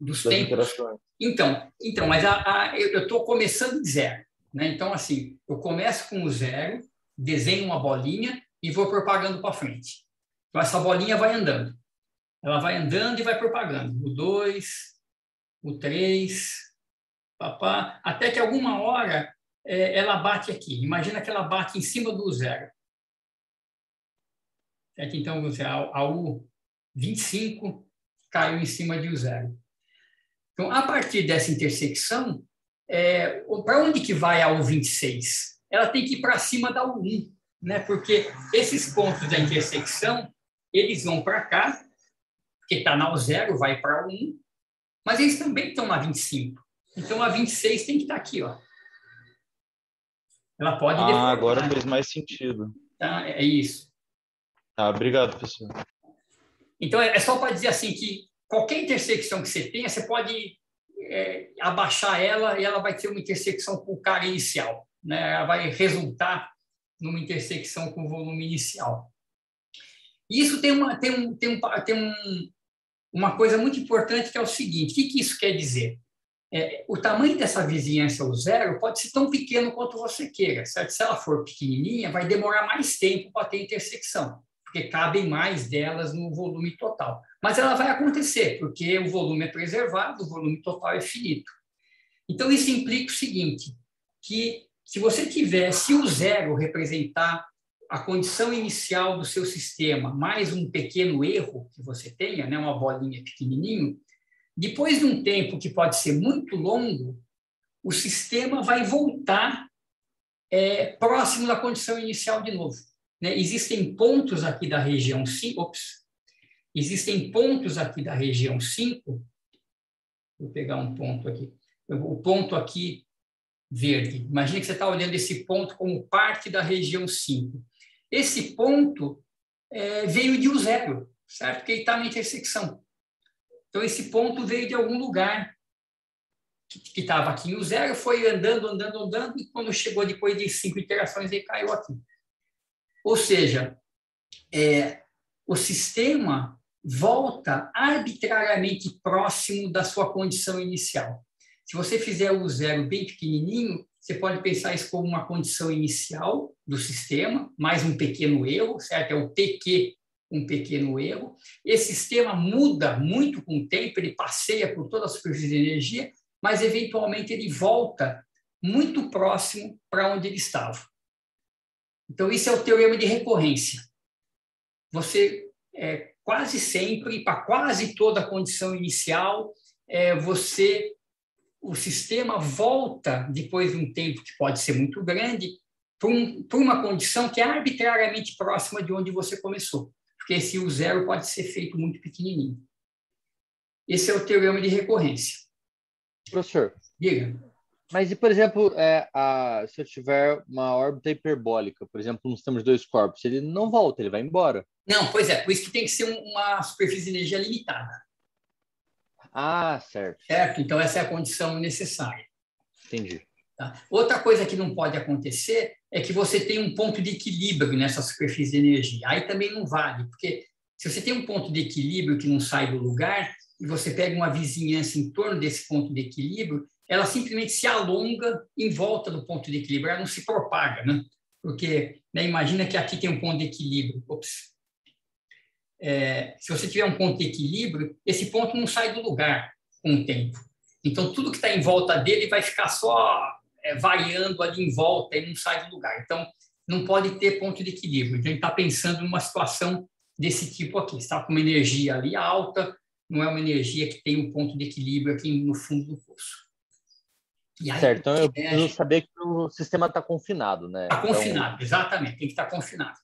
das interações? Então, mas eu estou começando de 0. Né? Então, assim, eu começo com o 0, desenho uma bolinha e vou propagando para frente. Então, essa bolinha vai andando. Ela vai andando e vai propagando. O 2, o 3, até que alguma hora ela bate aqui. Imagina que ela bate em cima do 0. Então, a U25 caiu em cima de 0. Então, a partir dessa intersecção, para onde que vai a U26? Ela tem que ir para cima da U1, né? Porque esses pontos da intersecção, eles vão para cá, porque está na U0, vai para a U1, mas eles também estão na 25. Então, a 26 tem que estar aqui, ó. Ela pode deformar. Agora fez mais sentido. Tá? É isso. Obrigado, professor. Então, é só para dizer assim que qualquer intersecção que você tenha, você pode abaixar ela e ela vai ter uma intersecção com o cara inicial. Né? Ela vai resultar numa intersecção com o volume inicial. E isso tem uma coisa muito importante, que é o seguinte: o que isso quer dizer? O tamanho dessa vizinhança ao 0 pode ser tão pequeno quanto você queira, certo? Se ela for pequenininha, vai demorar mais tempo para ter intersecção, porque cabem mais delas no volume total. Mas ela vai acontecer, porque o volume é preservado, o volume total é finito. Então, isso implica o seguinte, que se o 0 representar a condição inicial do seu sistema, mais um pequeno erro que você tenha, né, uma bolinha pequenininho, depois de um tempo que pode ser muito longo, o sistema vai voltar próximo da condição inicial de novo. Né? Existem pontos aqui da região 5, existem pontos aqui da região 5, vou pegar um ponto aqui, o ponto aqui verde, imagina que você está olhando esse ponto como parte da região 5. Esse ponto veio de U0, certo? Porque ele está na intersecção. Então, esse ponto veio de algum lugar que estava aqui em U0, foi andando, e quando chegou depois de 5 iterações, ele caiu aqui. Ou seja, o sistema volta arbitrariamente próximo da sua condição inicial. Se você fizer o 0 bem pequenininho, você pode pensar isso como uma condição inicial do sistema, mais um pequeno erro, certo? É o PQ, um pequeno erro. Esse sistema muda muito com o tempo, ele passeia por toda a superfície de energia, mas, eventualmente, ele volta muito próximo para onde ele estava. Então, isso é o teorema de recorrência. Você, quase sempre, para quase toda a condição inicial, o sistema volta, depois de um tempo que pode ser muito grande, para uma condição que é arbitrariamente próxima de onde você começou, porque esse U0 pode ser feito muito pequenininho. Esse é o teorema de recorrência. Professor, diga. Mas e, por exemplo, se eu tiver uma órbita hiperbólica, por exemplo, nós temos 2 corpos, ele não volta, ele vai embora. Não, pois é, por isso que tem que ser uma superfície de energia limitada. Certo. Certo? Então, essa é a condição necessária. Entendi. Tá? Outra coisa que não pode acontecer é que você tem um ponto de equilíbrio nessa superfície de energia. Aí também não vale, porque se você tem um ponto de equilíbrio que não sai do lugar, e você pega uma vizinhança em torno desse ponto de equilíbrio, ela simplesmente se alonga em volta do ponto de equilíbrio, ela não se propaga, né? Porque, imagina que aqui tem um ponto de equilíbrio. Se você tiver um ponto de equilíbrio, esse ponto não sai do lugar com o tempo. Então, tudo que está em volta dele vai ficar só variando ali em volta e não sai do lugar. Então, não pode ter ponto de equilíbrio. Então, a gente está pensando numa situação desse tipo aqui. Está com uma energia ali alta, não é uma energia que tem um ponto de equilíbrio aqui no fundo do poço. E aí, certo, então eu preciso saber que o sistema está confinado, né? Está confinado, exatamente, tem que estar confinado.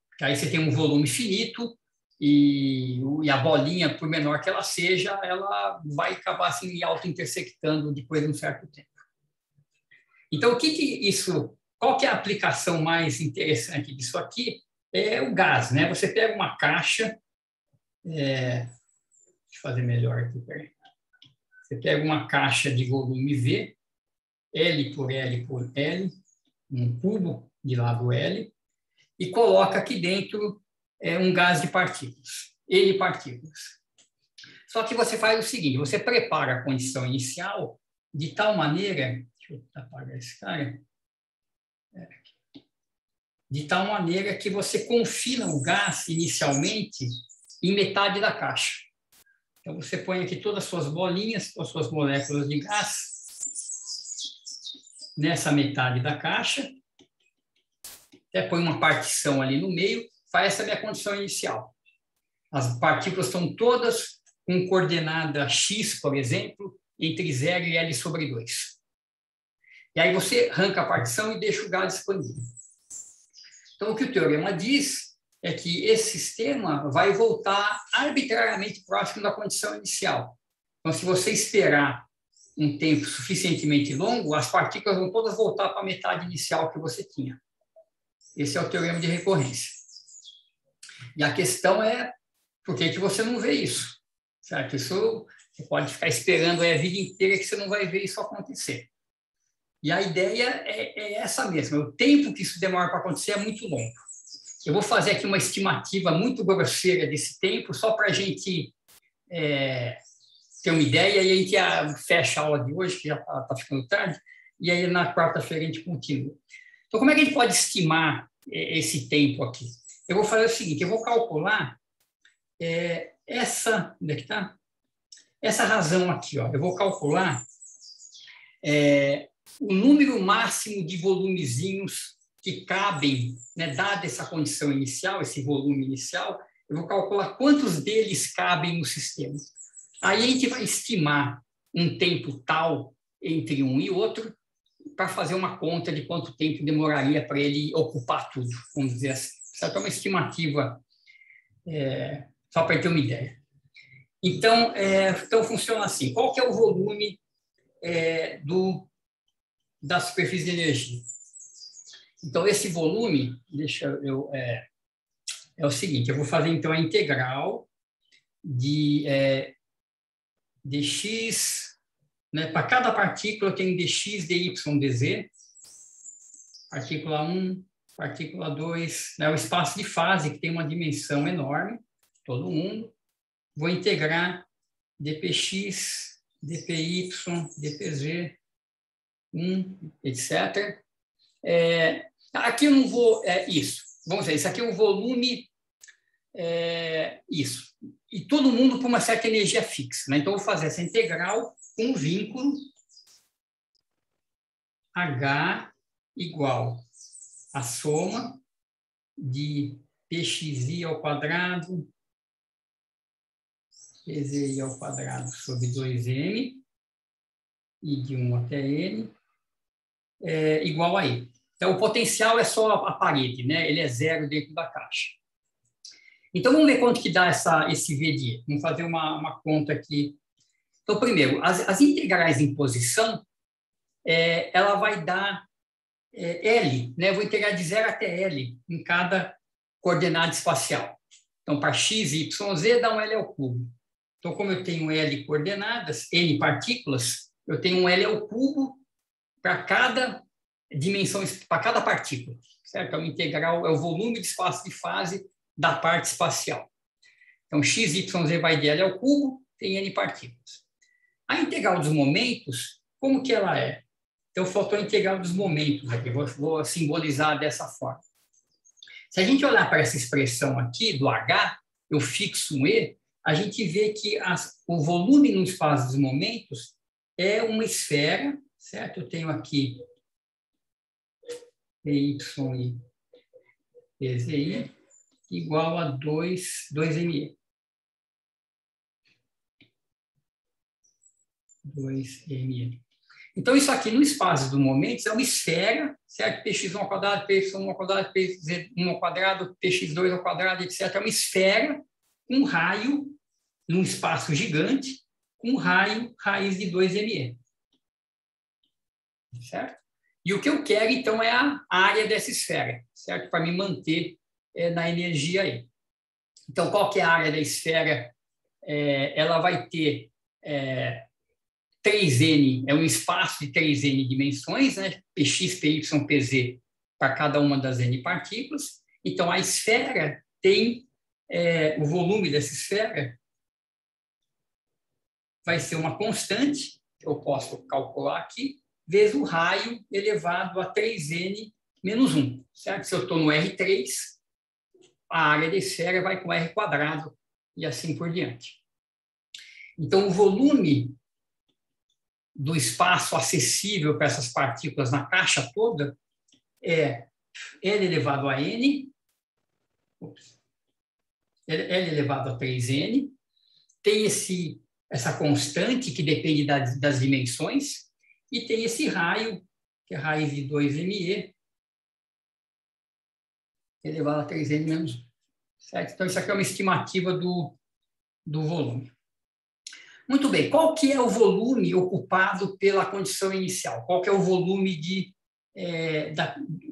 Porque aí você tem um volume finito e a bolinha, por menor que ela seja, ela vai acabar assim, auto-intersectando depois de um certo tempo. Então, qual que é a aplicação mais interessante disso aqui? É o gás, né? Você pega uma caixa, deixa eu fazer melhor aqui, peraí. Você pega uma caixa de volume V, L por L por L, um cubo de lado L, e coloca aqui dentro um gás de partículas, N partículas. Só que você faz o seguinte, você prepara a condição inicial de tal maneira, deixa eu apagar esse cara, de tal maneira que você confina o gás inicialmente em metade da caixa. Então, você põe aqui todas as suas bolinhas, as suas moléculas de gás, nessa metade da caixa, até põe uma partição ali no meio, faz essa minha condição inicial. As partículas estão todas com coordenada x, por exemplo, entre 0 e L sobre 2. E aí você arranca a partição e deixa o gás expandido. Então, o que o teorema diz é que esse sistema vai voltar arbitrariamente próximo da condição inicial. Então, se você esperar um tempo suficientemente longo, as partículas vão todas voltar para a metade inicial que você tinha. Esse é o teorema de recorrência. E a questão é, por que você não vê isso? Certo? Isso você pode ficar esperando a vida inteira que você não vai ver isso acontecer. E a ideia é essa mesma. O tempo que isso demora para acontecer é muito longo. Eu vou fazer aqui uma estimativa muito grosseira desse tempo, só para a gente ter uma ideia, e aí a gente fecha a aula de hoje, que já está ficando tarde, e aí na quarta-feira a gente continua. Então, como é que a gente pode estimar esse tempo aqui? Eu vou fazer o seguinte, eu vou calcular onde é que está? Essa razão aqui, ó, eu vou calcular o número máximo de volumezinhos que cabem, né, dada essa condição inicial, esse volume inicial, eu vou calcular quantos deles cabem no sistema. Aí a gente vai estimar um tempo tal entre um e outro para fazer uma conta de quanto tempo demoraria para ele ocupar tudo, vamos dizer assim. Isso é uma estimativa, só para ter uma ideia. Então, funciona assim. Qual que é o volume da superfície de energia? Então, esse volume, é o seguinte, eu vou fazer, então, a integral de dx, né, para cada partícula eu tenho dx, dy, dz, partícula 1, partícula 2, né, o espaço de fase, que tem uma dimensão enorme, todo mundo, vou integrar dpx, dpy, dpz, etc. Aqui eu não vou... isso. Vamos dizer, isso aqui é o volume... isso. E todo mundo com uma certa energia fixa, né? Então, eu vou fazer essa integral com um vínculo H igual a soma de pxi ao quadrado, pzi ao quadrado sobre 2m, e de 1 até n, igual a E. Então, o potencial é só a parede, né? Ele é zero dentro da caixa. Então, vamos ver quanto que dá esse V de E. Vamos fazer uma conta aqui. Então, primeiro, as integrais em posição, ela vai dar L, né? Eu vou integrar de 0 até L em cada coordenada espacial. Então, para x, y, z, dá um L ao cubo. Então, como eu tenho L coordenadas, N partículas, eu tenho um L ao cubo para cada dimensão, para cada partícula, certo? Então, integral é o volume de espaço de fase da parte espacial. Então, x, y, z vai de L ao cubo, tem N partículas. A integral dos momentos, como que ela é? Então, faltou a integral dos momentos aqui, vou simbolizar dessa forma. Se a gente olhar para essa expressão aqui, do H, eu fixo um E, a gente vê que o volume no espaço dos momentos é uma esfera, certo? Eu tenho aqui PY e PZI igual a 2ME. 2ME. Então, isso aqui no espaço do momento é uma esfera, certo? Px1 ao quadrado, py1 ao quadrado, pz1 ao quadrado, px2 ao quadrado, etc. É uma esfera com um raio num espaço gigante, com um raio raiz de 2ME. Certo? E o que eu quero, então, é a área dessa esfera, certo? Para me manter na energia aí. Então, qual que é a área da esfera? Ela vai ter 3N, é um espaço de 3N dimensões, né? Px, Py, Pz, para cada uma das N partículas. Então, a esfera tem, o volume dessa esfera vai ser uma constante, que eu posso calcular aqui, vezes o raio elevado a 3N menos 1. Certo? Se eu estou no R3, a área da esfera vai com R quadrado e assim por diante. Então, o volume do espaço acessível para essas partículas na caixa toda é L elevado a N, L elevado a 3N, tem essa constante que depende das dimensões, e tem esse raio, que é a raiz de 2ME, elevado a 3N menos 1. Certo? Então, isso aqui é uma estimativa do volume. Muito bem, qual que é o volume ocupado pela condição inicial? Qual que é o volume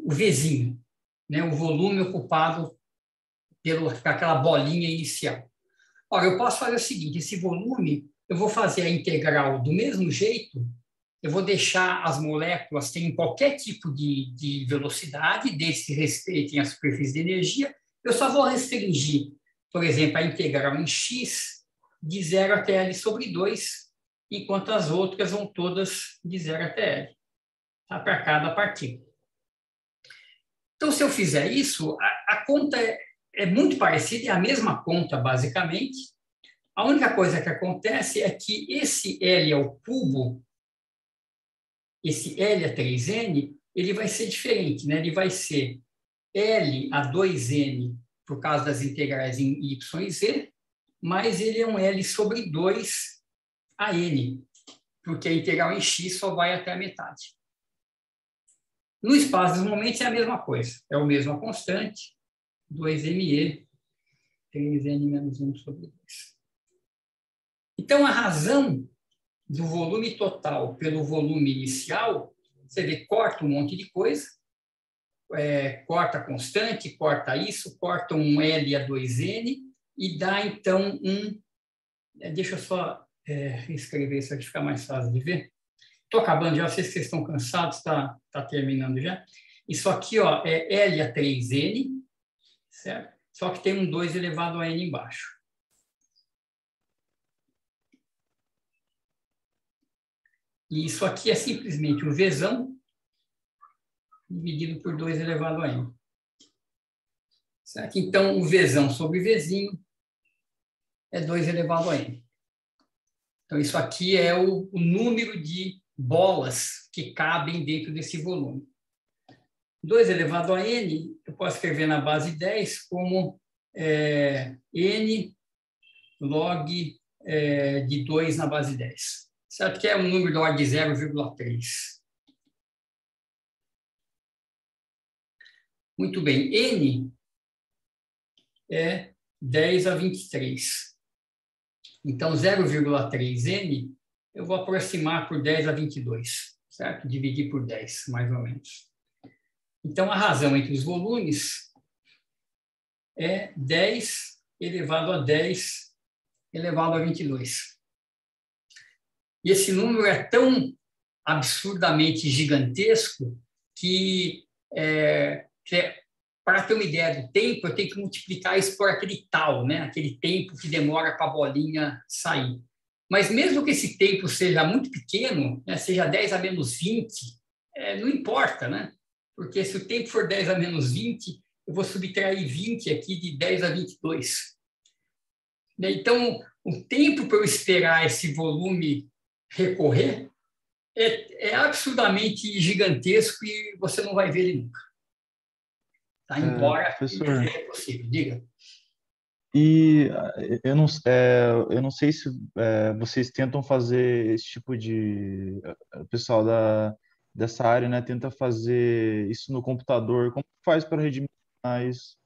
o Vzinho, né? O volume ocupado por aquela bolinha inicial. Ora, eu posso fazer o seguinte, esse volume, eu vou fazer a integral do mesmo jeito, eu vou deixar as moléculas terem qualquer tipo de velocidade, desde que respeitem a superfície de energia, eu só vou restringir, por exemplo, a integral em x de 0 até L sobre 2, enquanto as outras vão todas de 0 até L, tá? Para cada partícula. Então, se eu fizer isso, a conta é muito parecida, é a mesma conta, basicamente. A única coisa que acontece é que esse L ao cubo, esse L a 3N, ele vai ser diferente, né? Ele vai ser L a 2N, por causa das integrais em Y e Z, mas ele é um L sobre 2 a N, porque a integral em X só vai até a metade. No espaço dos momentos é a mesma coisa, é a mesma constante, 2ME, 3N menos 1 sobre 2. Então, a razão do volume total pelo volume inicial, você vê, corta um monte de coisa, corta a constante, corta isso, corta um L a 2N e dá, então, deixa eu só escrever isso aqui, ficar mais fácil de ver. Estou acabando já, vocês que estão cansados, está terminando já. Isso aqui, ó, é L a 3N, certo? Só que tem um 2 elevado a N embaixo. E isso aqui é simplesmente o Vzão dividido por 2 elevado a N. Certo? Então, o Vzão sobre Vzinho é 2 elevado a N. Então, isso aqui é o número de bolas que cabem dentro desse volume. 2 elevado a N, eu posso escrever na base 10 como N log de 2 na base 10. Certo? Que é um número da ordem de 0,3. Muito bem. N é 10 a 23. Então, 0,3N eu vou aproximar por 10 a 22. Certo? Dividir por 10, mais ou menos. Então, a razão entre os volumes é 10 elevado a 10 elevado a 22. E esse número é tão absurdamente gigantesco que, para ter uma ideia do tempo, eu tenho que multiplicar isso por aquele tal, né? Aquele tempo que demora para a bolinha sair. Mas mesmo que esse tempo seja muito pequeno, né, seja 10 a menos 20, não importa, né? Porque se o tempo for 10 a menos 20, eu vou subtrair 20 aqui de 10 a 22. Então, o tempo para eu esperar esse volume recorrer é absurdamente gigantesco e você não vai ver ele nunca. Tá? Embora professor, seja possível. Diga. e eu não sei se vocês tentam fazer esse tipo de... O pessoal dessa área, né, tenta fazer isso no computador. Como faz para redimensionar isso,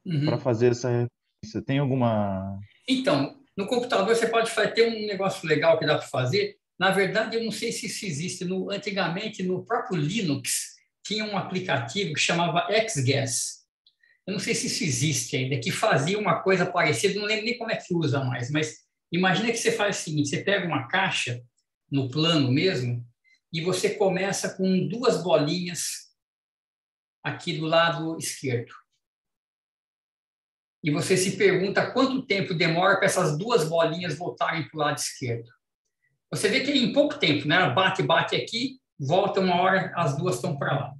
para Uhum. fazer essa referência? Tem alguma... Então, no computador você pode ter um negócio legal que dá para fazer. Na verdade, eu não sei se isso existe. Antigamente, no próprio Linux, tinha um aplicativo que chamava XGuess. Eu não sei se isso existe ainda, que fazia uma coisa parecida, não lembro nem como é que usa mais, mas imagina que você faz o seguinte, você pega uma caixa, no plano mesmo, e você começa com 2 bolinhas aqui do lado esquerdo. E você se pergunta quanto tempo demora para essas 2 bolinhas voltarem para o lado esquerdo. Você vê que em pouco tempo, né? Bate aqui, volta uma hora, as 2 estão para lá.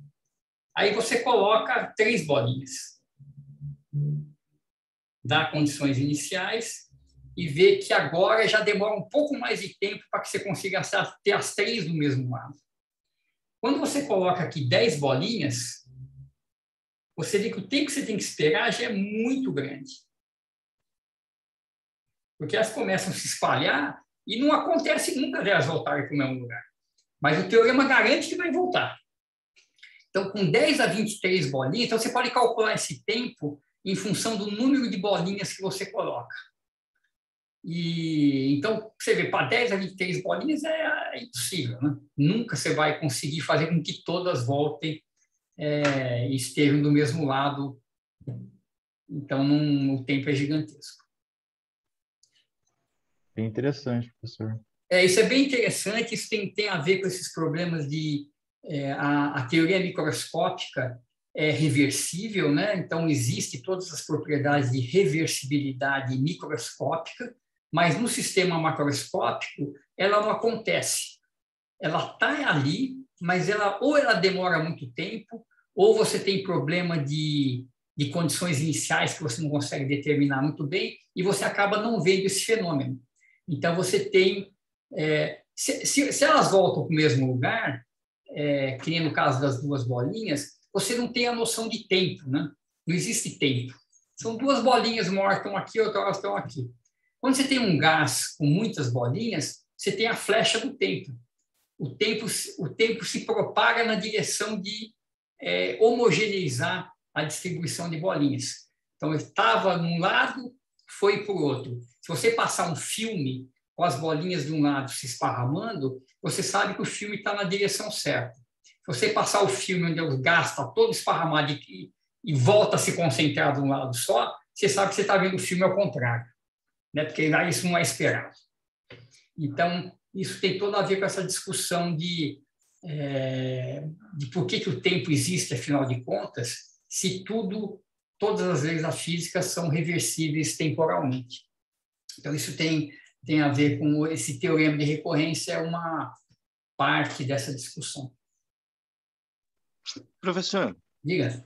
Aí você coloca 3 bolinhas. Dá condições iniciais e vê que agora já demora um pouco mais de tempo para que você consiga ter as 3 do mesmo lado. Quando você coloca aqui 10 bolinhas, você vê que o tempo que você tem que esperar já é muito grande. Porque elas começam a se espalhar e não acontece nunca de elas voltarem para o mesmo lugar. Mas o teorema garante que vai voltar. Então, com 10 a 23 bolinhas, então você pode calcular esse tempo em função do número de bolinhas que você coloca. E então, você vê, para 10 a 23 bolinhas é impossível, né? Nunca você vai conseguir fazer com que todas voltem e estejam do mesmo lado. Então, o tempo é gigantesco. Bem interessante, professor. Isso é bem interessante, isso tem a ver com esses problemas de... a teoria microscópica é reversível, né? Então, existe todas as propriedades de reversibilidade microscópica, mas no sistema macroscópico ela não acontece. Ela está ali, mas ou ela demora muito tempo, ou você tem problema de condições iniciais que você não consegue determinar muito bem, e você acaba não vendo esse fenômeno. Então, você tem... se elas voltam para o mesmo lugar, que nem no caso das 2 bolinhas, você não tem a noção de tempo, né? Não existe tempo. São 2 bolinhas, uma hora estão aqui, outra hora estão aqui. Quando você tem um gás com muitas bolinhas, você tem a flecha do tempo. O tempo se propaga na direção de homogeneizar a distribuição de bolinhas. Então, eu estava num lado, foi para o outro. Se você passar um filme com as bolinhas de um lado se esparramando, você sabe que o filme está na direção certa. Se você passar o filme onde o gás está todo esparramado e volta a se concentrar de um lado só, você sabe que você está vendo o filme ao contrário, né? Porque isso não é esperado. Então, isso tem todo a ver com essa discussão de por que o tempo existe, afinal de contas, se todas as leis da física são reversíveis temporalmente. Então, isso tem a ver com esse teorema de recorrência, é uma parte dessa discussão. Professor, diga.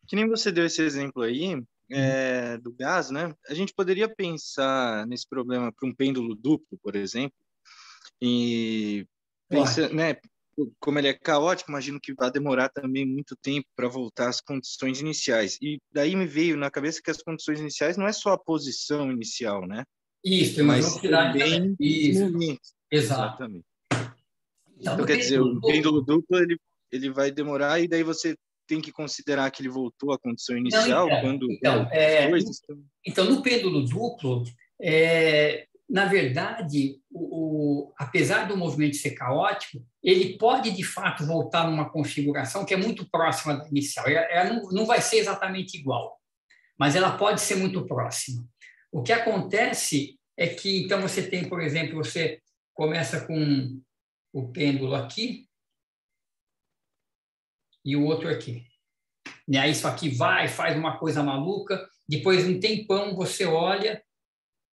Que nem você deu esse exemplo aí do gás, né? A gente poderia pensar nesse problema para um pêndulo duplo, por exemplo, e pensar, né? Como ele é caótico, imagino que vai demorar também muito tempo para voltar às condições iniciais. E daí me veio na cabeça que as condições iniciais não é só a posição inicial, né? Isso, tem uma velocidade também. Isso, exatamente. Então, quer dizer, o pêndulo duplo ele vai demorar e daí você tem que considerar que ele voltou à condição inicial Então, no pêndulo duplo, na verdade, apesar do movimento ser caótico, ele pode, de fato, voltar numa configuração que é muito próxima da inicial. Ela não vai ser exatamente igual, mas ela pode ser muito próxima. O que acontece é que, então, você tem, por exemplo, você começa com o pêndulo aqui e o outro aqui. E aí isso aqui faz uma coisa maluca, depois de um tempão você olha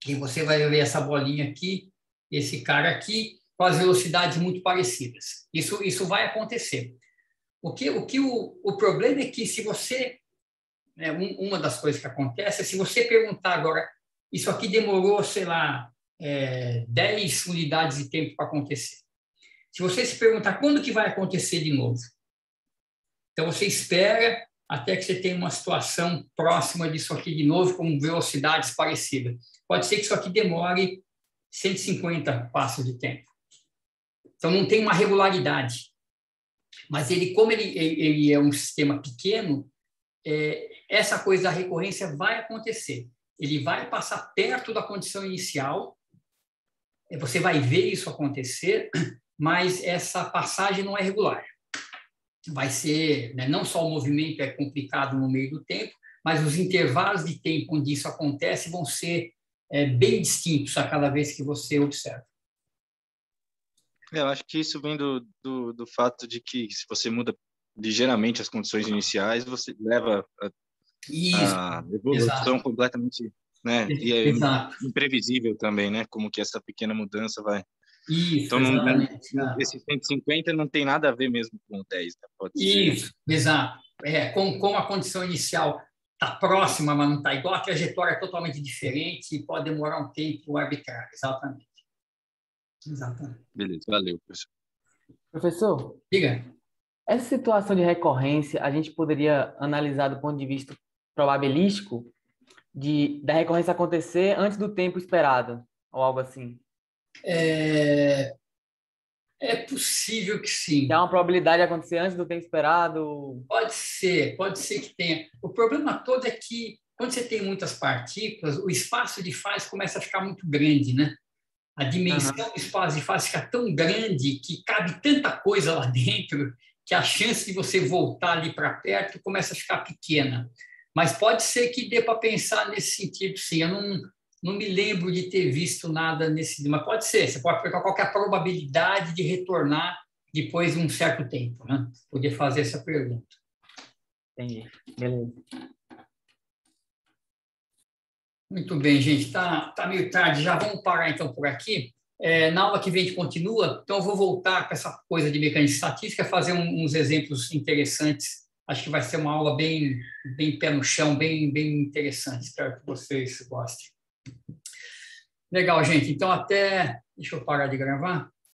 e você vai ver essa bolinha aqui, esse cara aqui, com as velocidades muito parecidas. Isso vai acontecer. O problema é que se você... uma das coisas que acontece é se você perguntar agora, isso aqui demorou, sei lá, 10 unidades de tempo para acontecer. Se você se perguntar quando que vai acontecer de novo, então você espera até que você tenha uma situação próxima disso aqui de novo, com velocidades parecidas. Pode ser que isso aqui demore 150 passos de tempo. Então, não tem uma regularidade. Mas como ele é um sistema pequeno, essa coisa da recorrência vai acontecer. Ele vai passar perto da condição inicial, você vai ver isso acontecer, mas essa passagem não é regular. Vai ser, né, não só o movimento é complicado no meio do tempo, mas os intervalos de tempo onde isso acontece vão ser bem distintos a cada vez que você observa. Eu acho que isso vem do fato de que se você muda ligeiramente as condições iniciais, você leva a evolução completamente, né? E é imprevisível também, né? Como que essa pequena mudança vai... Isso, então, esse 150 não tem nada a ver mesmo com o 10, né? Pode isso, ser. Exato. Como a condição inicial está próxima, mas não está igual, a trajetória é totalmente diferente e pode demorar um tempo arbitrário. Exatamente. Beleza, valeu, professor. Professor, diga. Essa situação de recorrência, a gente poderia analisar do ponto de vista probabilístico da recorrência acontecer antes do tempo esperado, ou algo assim? É possível que sim. Tem uma probabilidade de acontecer antes do tempo esperado? Pode ser que tenha. O problema todo é que, quando você tem muitas partículas, o espaço de fase começa a ficar muito grande, né? A dimensão do espaço de fase fica tão grande que cabe tanta coisa lá dentro que a chance de você voltar ali para perto começa a ficar pequena. Mas pode ser que dê para pensar nesse sentido, sim. Eu não me lembro de ter visto nada nesse... Mas pode ser. Você pode pegar qualquer probabilidade de retornar depois de um certo tempo, né? Poder fazer essa pergunta. Entendi. Beleza. Muito bem, gente. Tá meio tarde. Já vamos parar, então, por aqui. Na aula que vem a gente continua. Então, eu vou voltar com essa coisa de mecânica estatística, fazer uns exemplos interessantes. Acho que vai ser uma aula bem pé no chão, bem interessante. Espero que vocês gostem. Legal, gente. Então, deixa eu parar de gravar.